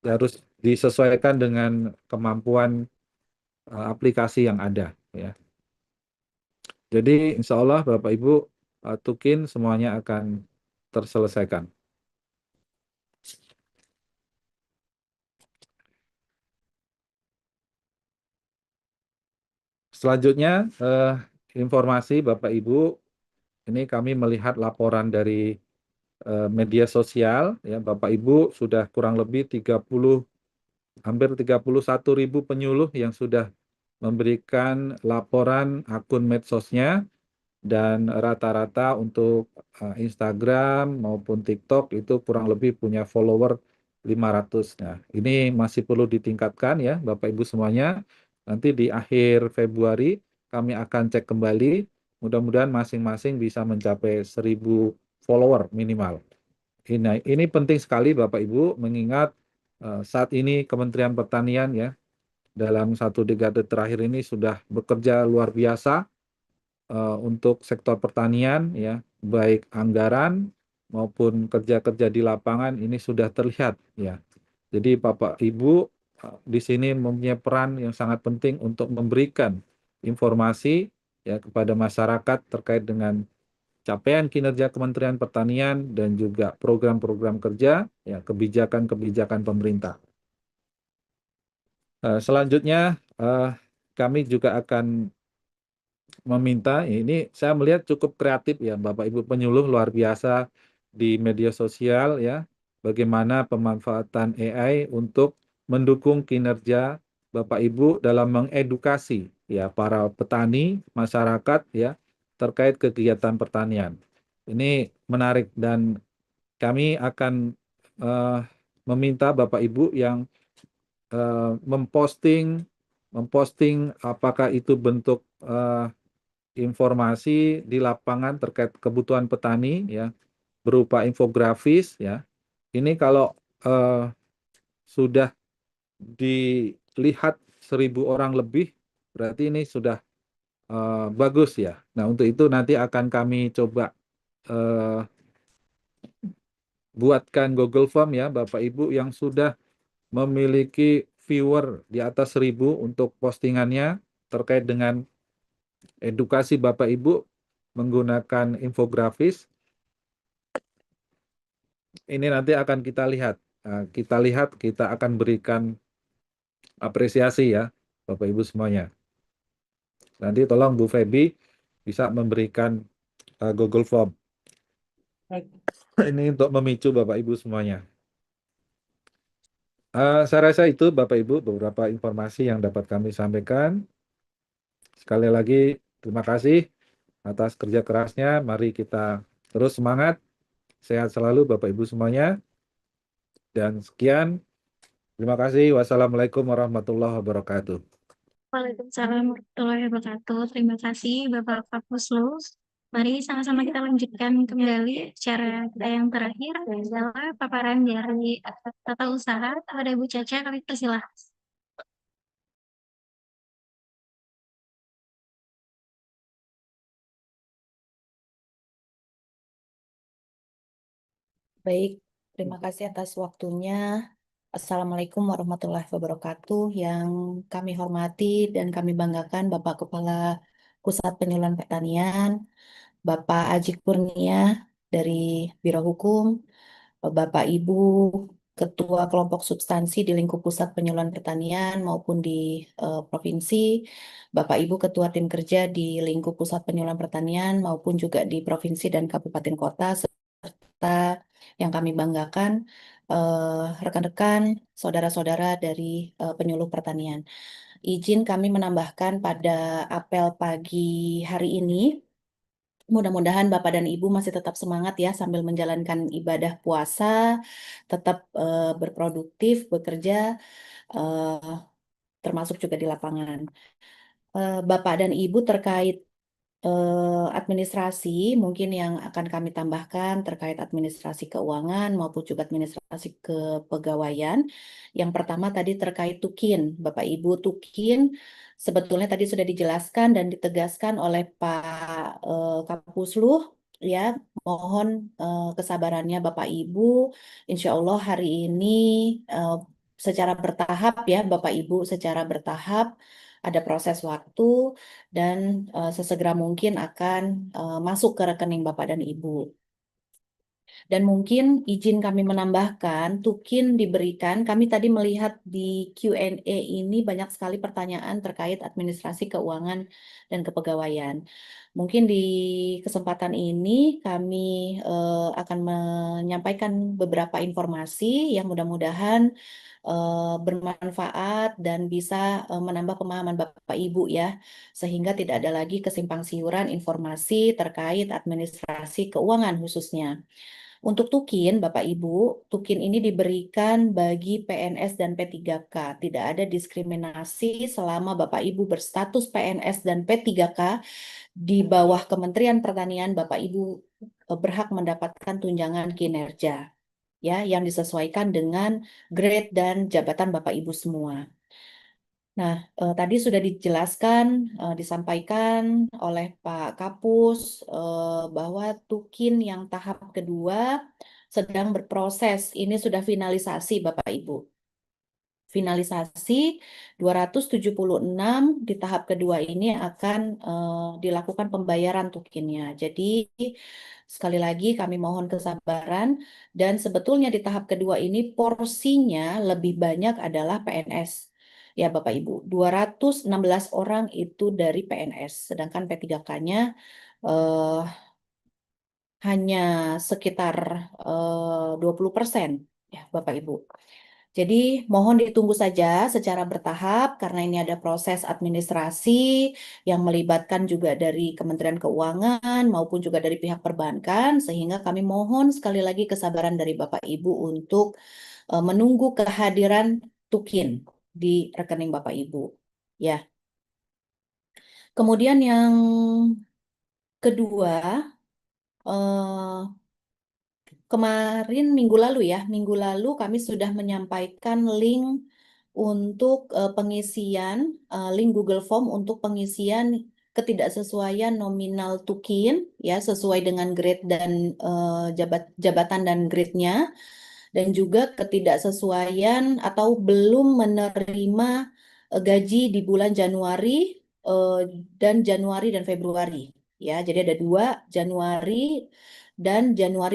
harus disesuaikan dengan kemampuan aplikasi yang ada ya. Jadi insya Allah Bapak Ibu Tukin semuanya akan terselesaikan. Selanjutnya informasi Bapak Ibu, ini kami melihat laporan dari media sosial ya Bapak Ibu sudah kurang lebih hampir 31.000 penyuluh yang sudah memberikan laporan akun medsosnya. Dan rata-rata untuk Instagram maupun TikTok itu kurang lebih punya follower 500. Nah, ini masih perlu ditingkatkan ya Bapak Ibu semuanya. Nanti di akhir Februari kami akan cek kembali. Mudah-mudahan masing-masing bisa mencapai 1.000 follower minimal. Ini penting sekali Bapak Ibu mengingat saat ini Kementerian Pertanian ya dalam 1 dekade terakhir ini sudah bekerja luar biasa untuk sektor pertanian ya, baik anggaran maupun kerja-kerja di lapangan ini sudah terlihat ya. Jadi Bapak Ibu di sini mempunyai peran yang sangat penting untuk memberikan informasi ya kepada masyarakat terkait dengan capaian kinerja Kementerian Pertanian dan juga program-program kerja ya, kebijakan-kebijakan pemerintah. Selanjutnya kami juga akan meminta, ini saya melihat cukup kreatif ya Bapak Ibu penyuluh luar biasa di media sosial ya, bagaimana pemanfaatan AI untuk mendukung kinerja Bapak Ibu dalam mengedukasi ya para petani, masyarakat ya terkait kegiatan pertanian. Ini menarik dan kami akan meminta Bapak Ibu yang memposting apakah itu bentuk informasi di lapangan terkait kebutuhan petani ya berupa infografis ya. Ini kalau sudah dilihat 1.000 orang lebih berarti ini sudah bagus ya. Nah, untuk itu nanti akan kami coba buatkan Google Form ya Bapak Ibu yang sudah memiliki viewer di atas 1.000 untuk postingannya terkait dengan edukasi Bapak Ibu menggunakan infografis. Ini nanti akan kita lihat. Kita akan berikan apresiasi ya, Bapak Ibu semuanya. Nanti tolong Bu Feby bisa memberikan Google Form. Ini untuk memicu Bapak Ibu semuanya. Saya rasa itu Bapak Ibu beberapa informasi yang dapat kami sampaikan. Sekali lagi terima kasih atas kerja kerasnya. Mari kita terus semangat. Sehat selalu Bapak Ibu semuanya. Dan sekian. Terima kasih. Wassalamualaikum warahmatullahi wabarakatuh. Waalaikumsalam warahmatullahi wabarakatuh. Terima kasih Bapak Kapuslu. Mari sama-sama kita lanjutkan kembali acara kita yang terakhir adalah paparan dari tata usaha kepada Ibu Caca. Kami persilahkan. Baik, terima kasih atas waktunya. Assalamualaikum warahmatullahi wabarakatuh. Yang kami hormati dan kami banggakan Bapak Kepala Pusat Penyuluhan Pertanian, Bapak Aji Kurnia dari Biro Hukum, Bapak Ibu Ketua Kelompok Substansi di lingkup Pusat Penyuluhan Pertanian maupun di Provinsi, Bapak Ibu Ketua Tim Kerja di lingkup Pusat Penyuluhan Pertanian maupun juga di Provinsi dan Kabupaten Kota, serta yang kami banggakan rekan-rekan, saudara-saudara dari penyuluh pertanian. Izin kami menambahkan pada apel pagi hari ini, mudah-mudahan Bapak dan Ibu masih tetap semangat ya sambil menjalankan ibadah puasa, tetap berproduktif, bekerja, eh, termasuk juga di lapangan. Bapak dan Ibu terkait administrasi, mungkin yang akan kami tambahkan terkait administrasi keuangan maupun juga administrasi kepegawaian. Yang pertama tadi terkait Tukin, Bapak Ibu Tukin, sebetulnya tadi sudah dijelaskan dan ditegaskan oleh Pak Kapusluh, ya. Mohon kesabarannya Bapak Ibu. Insya Allah hari ini eh, secara bertahap ya, Bapak Ibu, secara bertahap ada proses waktu dan sesegera mungkin akan masuk ke rekening Bapak dan Ibu. Dan mungkin izin kami menambahkan, Tukin diberikan, kami tadi melihat di Q&A ini banyak sekali pertanyaan terkait administrasi keuangan dan kepegawaian. Mungkin di kesempatan ini kami akan menyampaikan beberapa informasi yang mudah-mudahan bermanfaat dan bisa menambah pemahaman Bapak Ibu ya, sehingga tidak ada lagi kesimpang siuran informasi terkait administrasi keuangan khususnya. Untuk Tukin, Bapak Ibu, Tukin ini diberikan bagi PNS dan P3K. Tidak ada diskriminasi selama Bapak Ibu berstatus PNS dan P3K di bawah Kementerian Pertanian, Bapak Ibu berhak mendapatkan tunjangan kinerja ya yang disesuaikan dengan grade dan jabatan Bapak Ibu semua. Nah, tadi sudah dijelaskan, disampaikan oleh Pak Kapus bahwa Tukin yang tahap kedua sedang berproses. Ini sudah finalisasi, Bapak Ibu. Finalisasi 276 di tahap kedua ini akan dilakukan pembayaran Tukinnya. Jadi, sekali lagi kami mohon kesabaran dan sebetulnya di tahap kedua ini porsinya lebih banyak adalah PNS. Ya Bapak Ibu, 216 orang itu dari PNS, sedangkan P3K-nya hanya sekitar 20% ya Bapak Ibu. Jadi mohon ditunggu saja secara bertahap karena ini ada proses administrasi yang melibatkan juga dari Kementerian Keuangan maupun juga dari pihak perbankan sehingga kami mohon sekali lagi kesabaran dari Bapak Ibu untuk menunggu kehadiran Tukin di rekening Bapak Ibu. Ya. Kemudian yang kedua, kemarin minggu lalu kami sudah menyampaikan link untuk pengisian link Google Form untuk pengisian ketidaksesuaian nominal Tukin ya sesuai dengan grade dan jabatan dan grade-nya dan juga ketidaksesuaian atau belum menerima gaji di bulan Januari eh, dan Februari ya. Jadi ada 2 Januari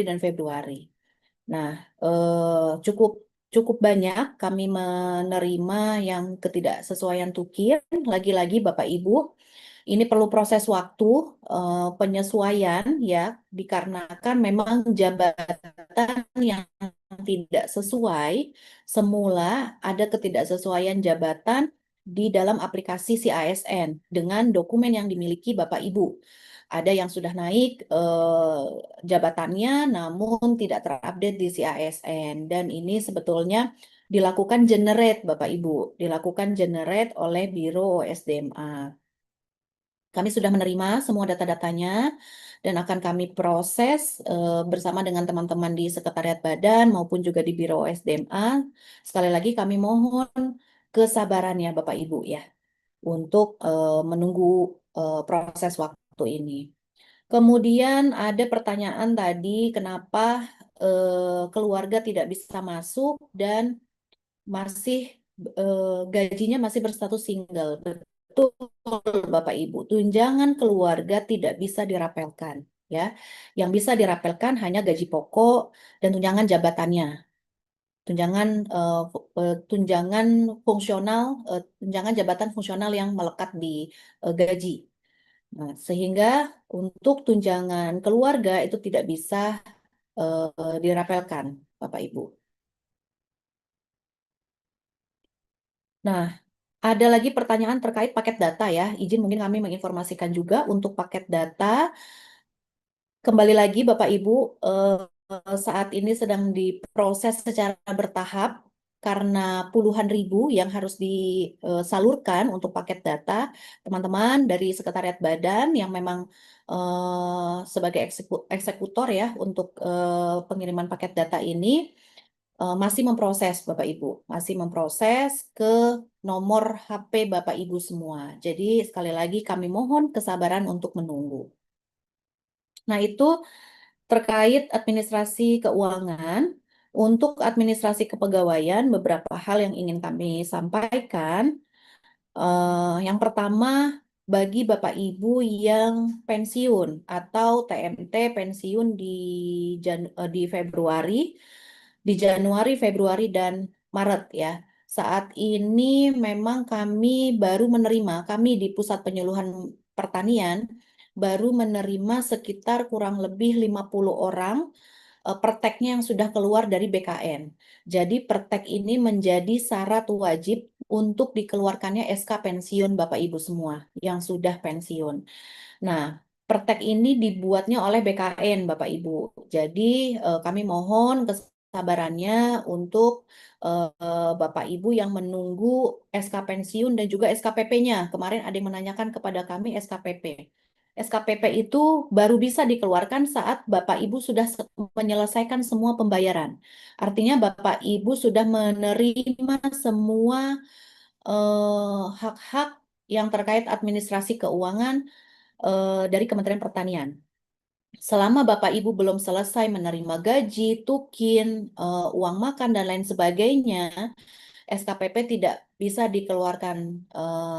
dan Februari. Nah, cukup cukup banyak kami menerima yang ketidaksesuaian Tukin. Lagi-lagi Bapak Ibu, ini perlu proses waktu penyesuaian ya, dikarenakan memang jabatan yang tidak sesuai semula ada ketidaksesuaian jabatan di dalam aplikasi si ASN dengan dokumen yang dimiliki Bapak Ibu. Ada yang sudah naik jabatannya namun tidak terupdate di si ASN dan ini sebetulnya dilakukan generate Bapak Ibu, dilakukan generate oleh Biro OSDMA. Kami sudah menerima semua data-datanya dan akan kami proses bersama dengan teman-teman di Sekretariat Badan maupun juga di Biro OSDMA. Sekali lagi kami mohon kesabarannya Bapak Ibu ya untuk menunggu proses waktu ini. Kemudian ada pertanyaan tadi kenapa keluarga tidak bisa masuk dan masih gajinya masih berstatus single. Betul, Bapak Ibu. Tunjangan keluarga tidak bisa dirapelkan, ya. Yang bisa dirapelkan hanya gaji pokok dan tunjangan jabatannya. Tunjangan fungsional, tunjangan jabatan fungsional yang melekat di gaji. Nah, sehingga untuk tunjangan keluarga itu tidak bisa dirapelkan, Bapak Ibu. Nah, ada lagi pertanyaan terkait paket data ya. Izin mungkin kami menginformasikan juga untuk paket data. Kembali lagi Bapak Ibu, saat ini sedang diproses secara bertahap karena puluhan ribu yang harus disalurkan untuk paket data. Teman-teman dari Sekretariat Badan yang memang sebagai eksekutor ya untuk pengiriman paket data ini masih memproses Bapak Ibu, masih memproses ke nomor HP Bapak Ibu semua. Jadi sekali lagi kami mohon kesabaran untuk menunggu. Nah, itu terkait administrasi keuangan. Untuk administrasi kepegawaian, beberapa hal yang ingin kami sampaikan. Yang pertama, bagi Bapak Ibu yang pensiun atau TMT pensiun di Februari, di Januari, Februari, dan Maret ya. Saat ini memang kami di Pusat Penyuluhan Pertanian baru menerima sekitar kurang lebih 50 orang perteknya yang sudah keluar dari BKN. Jadi pertek ini menjadi syarat wajib untuk dikeluarkannya SK pensiun Bapak Ibu semua yang sudah pensiun. Nah, pertek ini dibuatnya oleh BKN Bapak Ibu. Jadi kami mohon kesabarannya untuk Bapak Ibu yang menunggu SK pensiun dan juga SKPP-nya. Kemarin ada yang menanyakan kepada kami SKPP. SKPP itu baru bisa dikeluarkan saat Bapak Ibu sudah menyelesaikan semua pembayaran. Artinya Bapak Ibu sudah menerima semua hak-hak yang terkait administrasi keuangan dari Kementerian Pertanian. Selama Bapak Ibu belum selesai menerima gaji, tukin, uang makan, dan lain sebagainya, SKPP tidak bisa dikeluarkan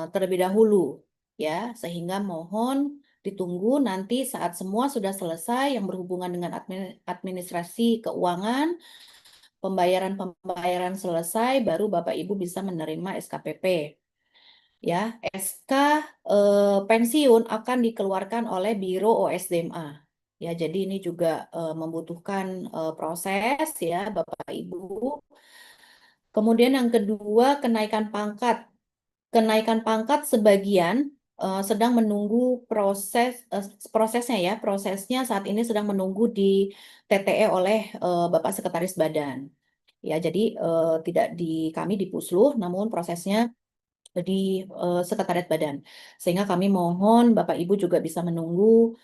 terlebih dahulu, ya. Sehingga mohon ditunggu nanti saat semua sudah selesai yang berhubungan dengan administrasi keuangan, pembayaran selesai, baru Bapak Ibu bisa menerima SKPP. Ya, SK pensiun akan dikeluarkan oleh Biro OSDMA. Ya, jadi ini juga membutuhkan proses ya, Bapak Ibu. Kemudian yang kedua, kenaikan pangkat. Kenaikan pangkat sebagian sedang menunggu prosesnya ya. Prosesnya saat ini sedang menunggu di TTE oleh Bapak Sekretaris Badan. Ya, jadi tidak di kami di Pusluh, namun prosesnya di Sekretariat Badan. Sehingga kami mohon Bapak Ibu juga bisa menunggu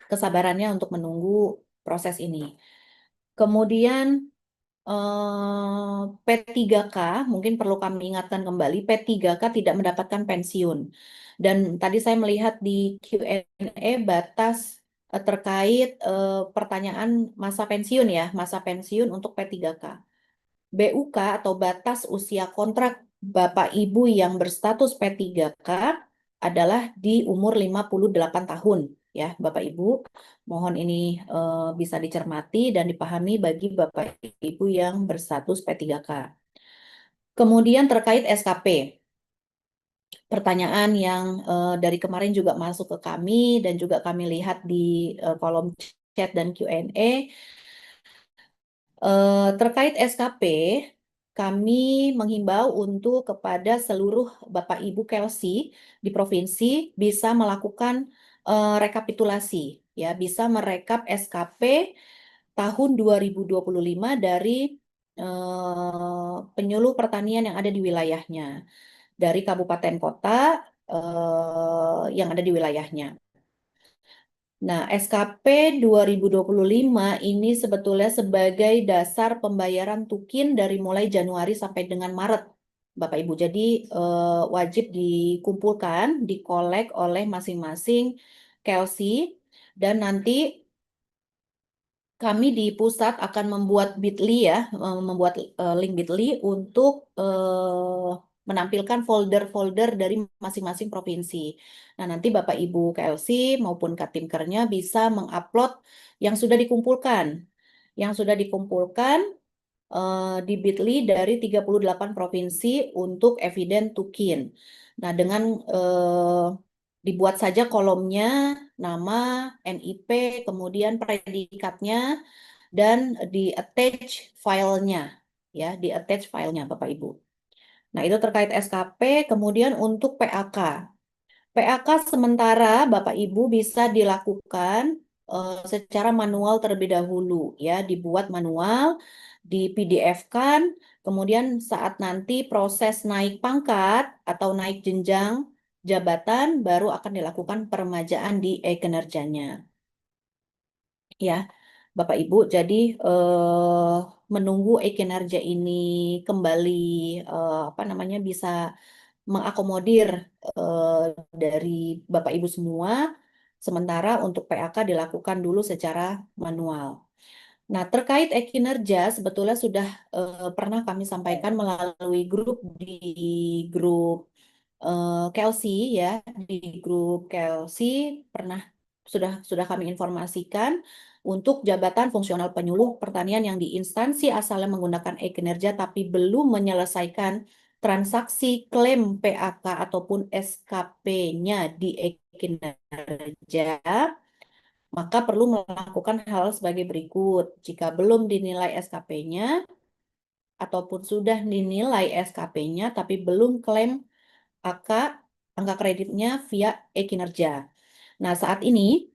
kesabarannya untuk menunggu proses ini. Kemudian P3K mungkin perlu kami ingatkan kembali, P3K tidak mendapatkan pensiun. Dan tadi saya melihat di Q&A batas terkait pertanyaan masa pensiun ya, masa pensiun untuk P3K. BUK atau batas usia kontrak Bapak Ibu yang berstatus P3K adalah di umur 58 tahun ya Bapak Ibu. Mohon ini bisa dicermati dan dipahami bagi Bapak Ibu yang berstatus P3K. Kemudian terkait SKP. Pertanyaan yang dari kemarin juga masuk ke kami dan juga kami lihat di kolom chat dan Q&A. Terkait SKP, kami menghimbau untuk kepada seluruh Bapak Ibu Kelsi di provinsi bisa melakukan rekapitulasi, ya, bisa merekap SKP tahun 2025 dari penyuluh pertanian yang ada di wilayahnya, dari kabupaten kota yang ada di wilayahnya. Nah, SKP 2025 ini sebetulnya sebagai dasar pembayaran tukin dari mulai Januari sampai dengan Maret, Bapak Ibu. Jadi wajib dikumpulkan, dikolek oleh masing-masing KLC, dan nanti kami di pusat akan membuat Bitly ya, membuat link Bitly untuk menampilkan folder-folder dari masing-masing provinsi. Nah, nanti Bapak Ibu KLC maupun Katimkernya bisa mengupload yang sudah dikumpulkan. Yang sudah dikumpulkan di Bitly dari 38 provinsi untuk eviden tukin. Nah, dengan dibuat saja kolomnya, nama, NIP, kemudian predikatnya, dan di attach filenya, ya, di attach filenya Bapak Ibu. Nah, itu terkait SKP. Kemudian untuk PAK. PAK sementara Bapak Ibu bisa dilakukan secara manual terlebih dahulu ya, dibuat manual, di PDF-kan, kemudian saat nanti proses naik pangkat atau naik jenjang jabatan baru akan dilakukan peremajaan di e-kinerjanya. Ya, Bapak Ibu, jadi menunggu e-kinerja ini kembali apa namanya bisa mengakomodir dari Bapak Ibu semua, sementara untuk PAK dilakukan dulu secara manual. Nah, terkait e-kinerja sebetulnya sudah pernah kami sampaikan melalui grup di grup Kelsey ya, di grup Kelsey pernah sudah kami informasikan untuk jabatan fungsional penyuluh pertanian yang di instansi asalnya menggunakan e-kinerja tapi belum menyelesaikan transaksi klaim PAK ataupun SKP-nya di e-kinerja, maka perlu melakukan hal sebagai berikut. Jika belum dinilai SKP-nya ataupun sudah dinilai SKP-nya tapi belum klaim angka kreditnya via e-kinerja. Nah, saat ini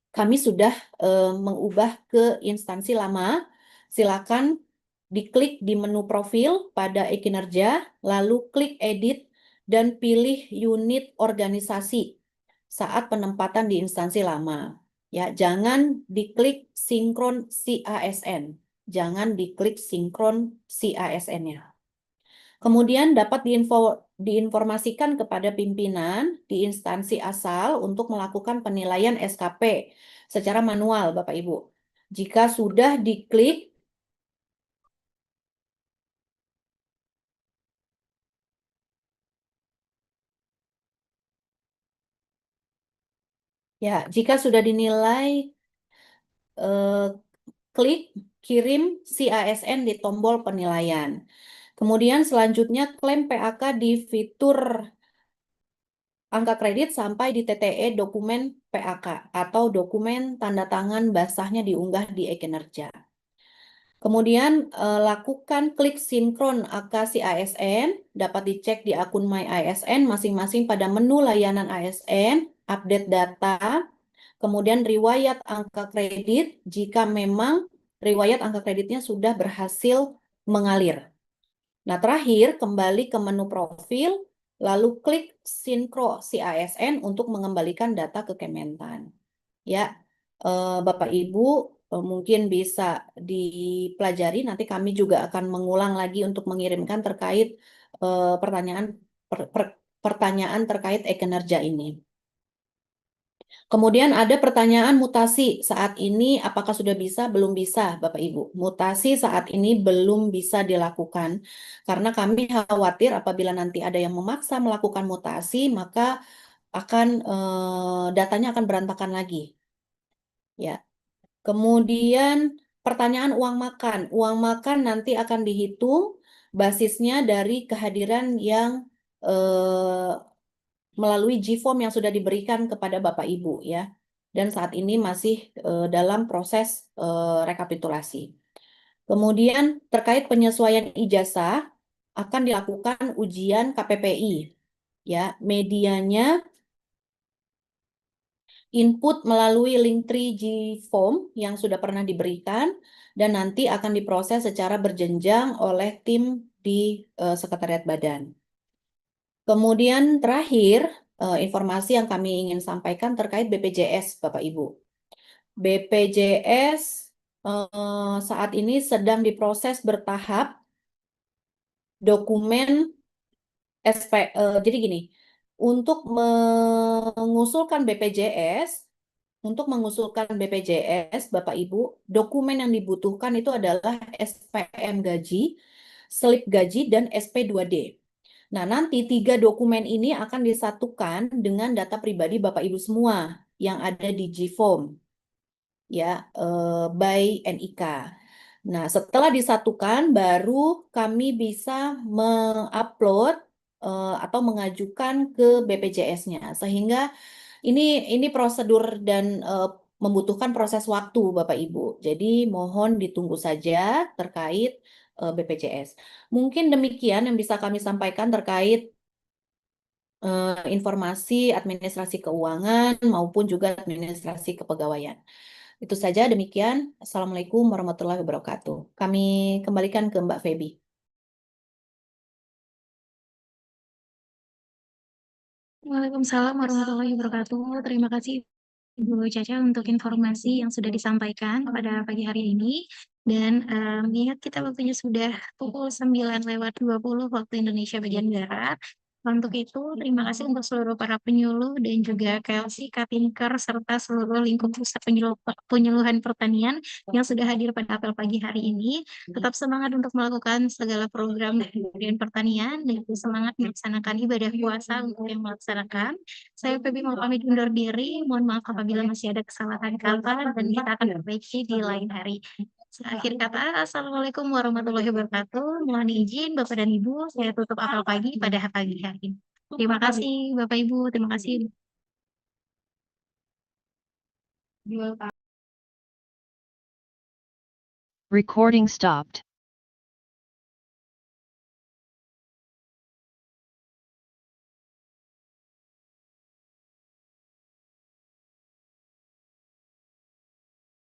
kami sudah mengubah ke instansi lama. Silakan diklik di menu profil pada e-kinerja, lalu klik edit dan pilih unit organisasi saat penempatan di instansi lama. Ya, jangan diklik sinkron CASN. Jangan diklik sinkron CASN-nya. Kemudian dapat diinformasikan kepada pimpinan di instansi asal untuk melakukan penilaian SKP secara manual, Bapak Ibu. Jika sudah diklik, ya, jika sudah dinilai, klik kirim CASN di tombol penilaian. Kemudian selanjutnya klaim PAK di fitur angka kredit sampai di TTE dokumen PAK atau dokumen tanda tangan basahnya diunggah di e-kinerja. Kemudian lakukan klik sinkron AKSI ASN, dapat dicek di akun My ASN masing-masing pada menu layanan ASN, update data, kemudian riwayat angka kredit jika memang riwayat angka kreditnya sudah berhasil mengalir. Nah, terakhir kembali ke menu profil, lalu klik sinkro CASN untuk mengembalikan data ke Kementan. Ya, Bapak Ibu mungkin bisa dipelajari. Nanti kami juga akan mengulang lagi untuk mengirimkan terkait pertanyaan terkait e-kinerja ini. Kemudian ada pertanyaan mutasi saat ini apakah sudah bisa? Belum bisa, Bapak Ibu. Mutasi saat ini belum bisa dilakukan karena kami khawatir apabila nanti ada yang memaksa melakukan mutasi, maka akan datanya akan berantakan lagi. Ya. Kemudian pertanyaan uang makan. Uang makan nanti akan dihitung basisnya dari kehadiran yang melalui G-form yang sudah diberikan kepada Bapak Ibu ya. Dan saat ini masih dalam proses rekapitulasi. Kemudian terkait penyesuaian ijazah akan dilakukan ujian KPPI ya. Medianya input melalui link 3G form yang sudah pernah diberikan dan nanti akan diproses secara berjenjang oleh tim di Sekretariat Badan. Kemudian terakhir, informasi yang kami ingin sampaikan terkait BPJS, Bapak Ibu. BPJS saat ini sedang diproses bertahap dokumen jadi gini, untuk mengusulkan BPJS, Bapak Ibu, dokumen yang dibutuhkan itu adalah SPM gaji, slip gaji, dan SP2D. Nah, nanti 3 dokumen ini akan disatukan dengan data pribadi Bapak Ibu semua yang ada di G-form, ya, by NIK. Nah, setelah disatukan, baru kami bisa mengupload atau mengajukan ke BPJS-nya, sehingga ini prosedur dan membutuhkan proses waktu, Bapak Ibu. Jadi mohon ditunggu saja terkait BPJS. Mungkin demikian yang bisa kami sampaikan terkait informasi administrasi keuangan maupun juga administrasi kepegawaian. Itu saja, demikian. Assalamualaikum warahmatullahi wabarakatuh. Kami kembalikan ke Mbak Feby. Waalaikumsalam warahmatullahi wabarakatuh. Terima kasih Ibu Caca untuk informasi yang sudah disampaikan pada pagi hari ini. Dan mengingat kita waktunya sudah pukul 9:20 waktu Indonesia bagian Barat. Untuk itu, terima kasih untuk seluruh para penyuluh dan juga KLC, Kapinker, serta seluruh lingkup pusat penyuluhan pertanian yang sudah hadir pada apel pagi hari ini. Tetap semangat untuk melakukan segala program dan pertanian dan semangat melaksanakan ibadah puasa untuk yang melaksanakan. Saya Feby mau pamit undur diri. Mohon maaf apabila masih ada kesalahan kata dan kita akan perbaiki di lain hari. Akhir kata, Assalamualaikum warahmatullahi wabarakatuh. Mohon izin Bapak dan Ibu, saya tutup apel pagi pada pagi hari ini. Terima kasih Bapak Ibu, terima kasih. Recording stopped.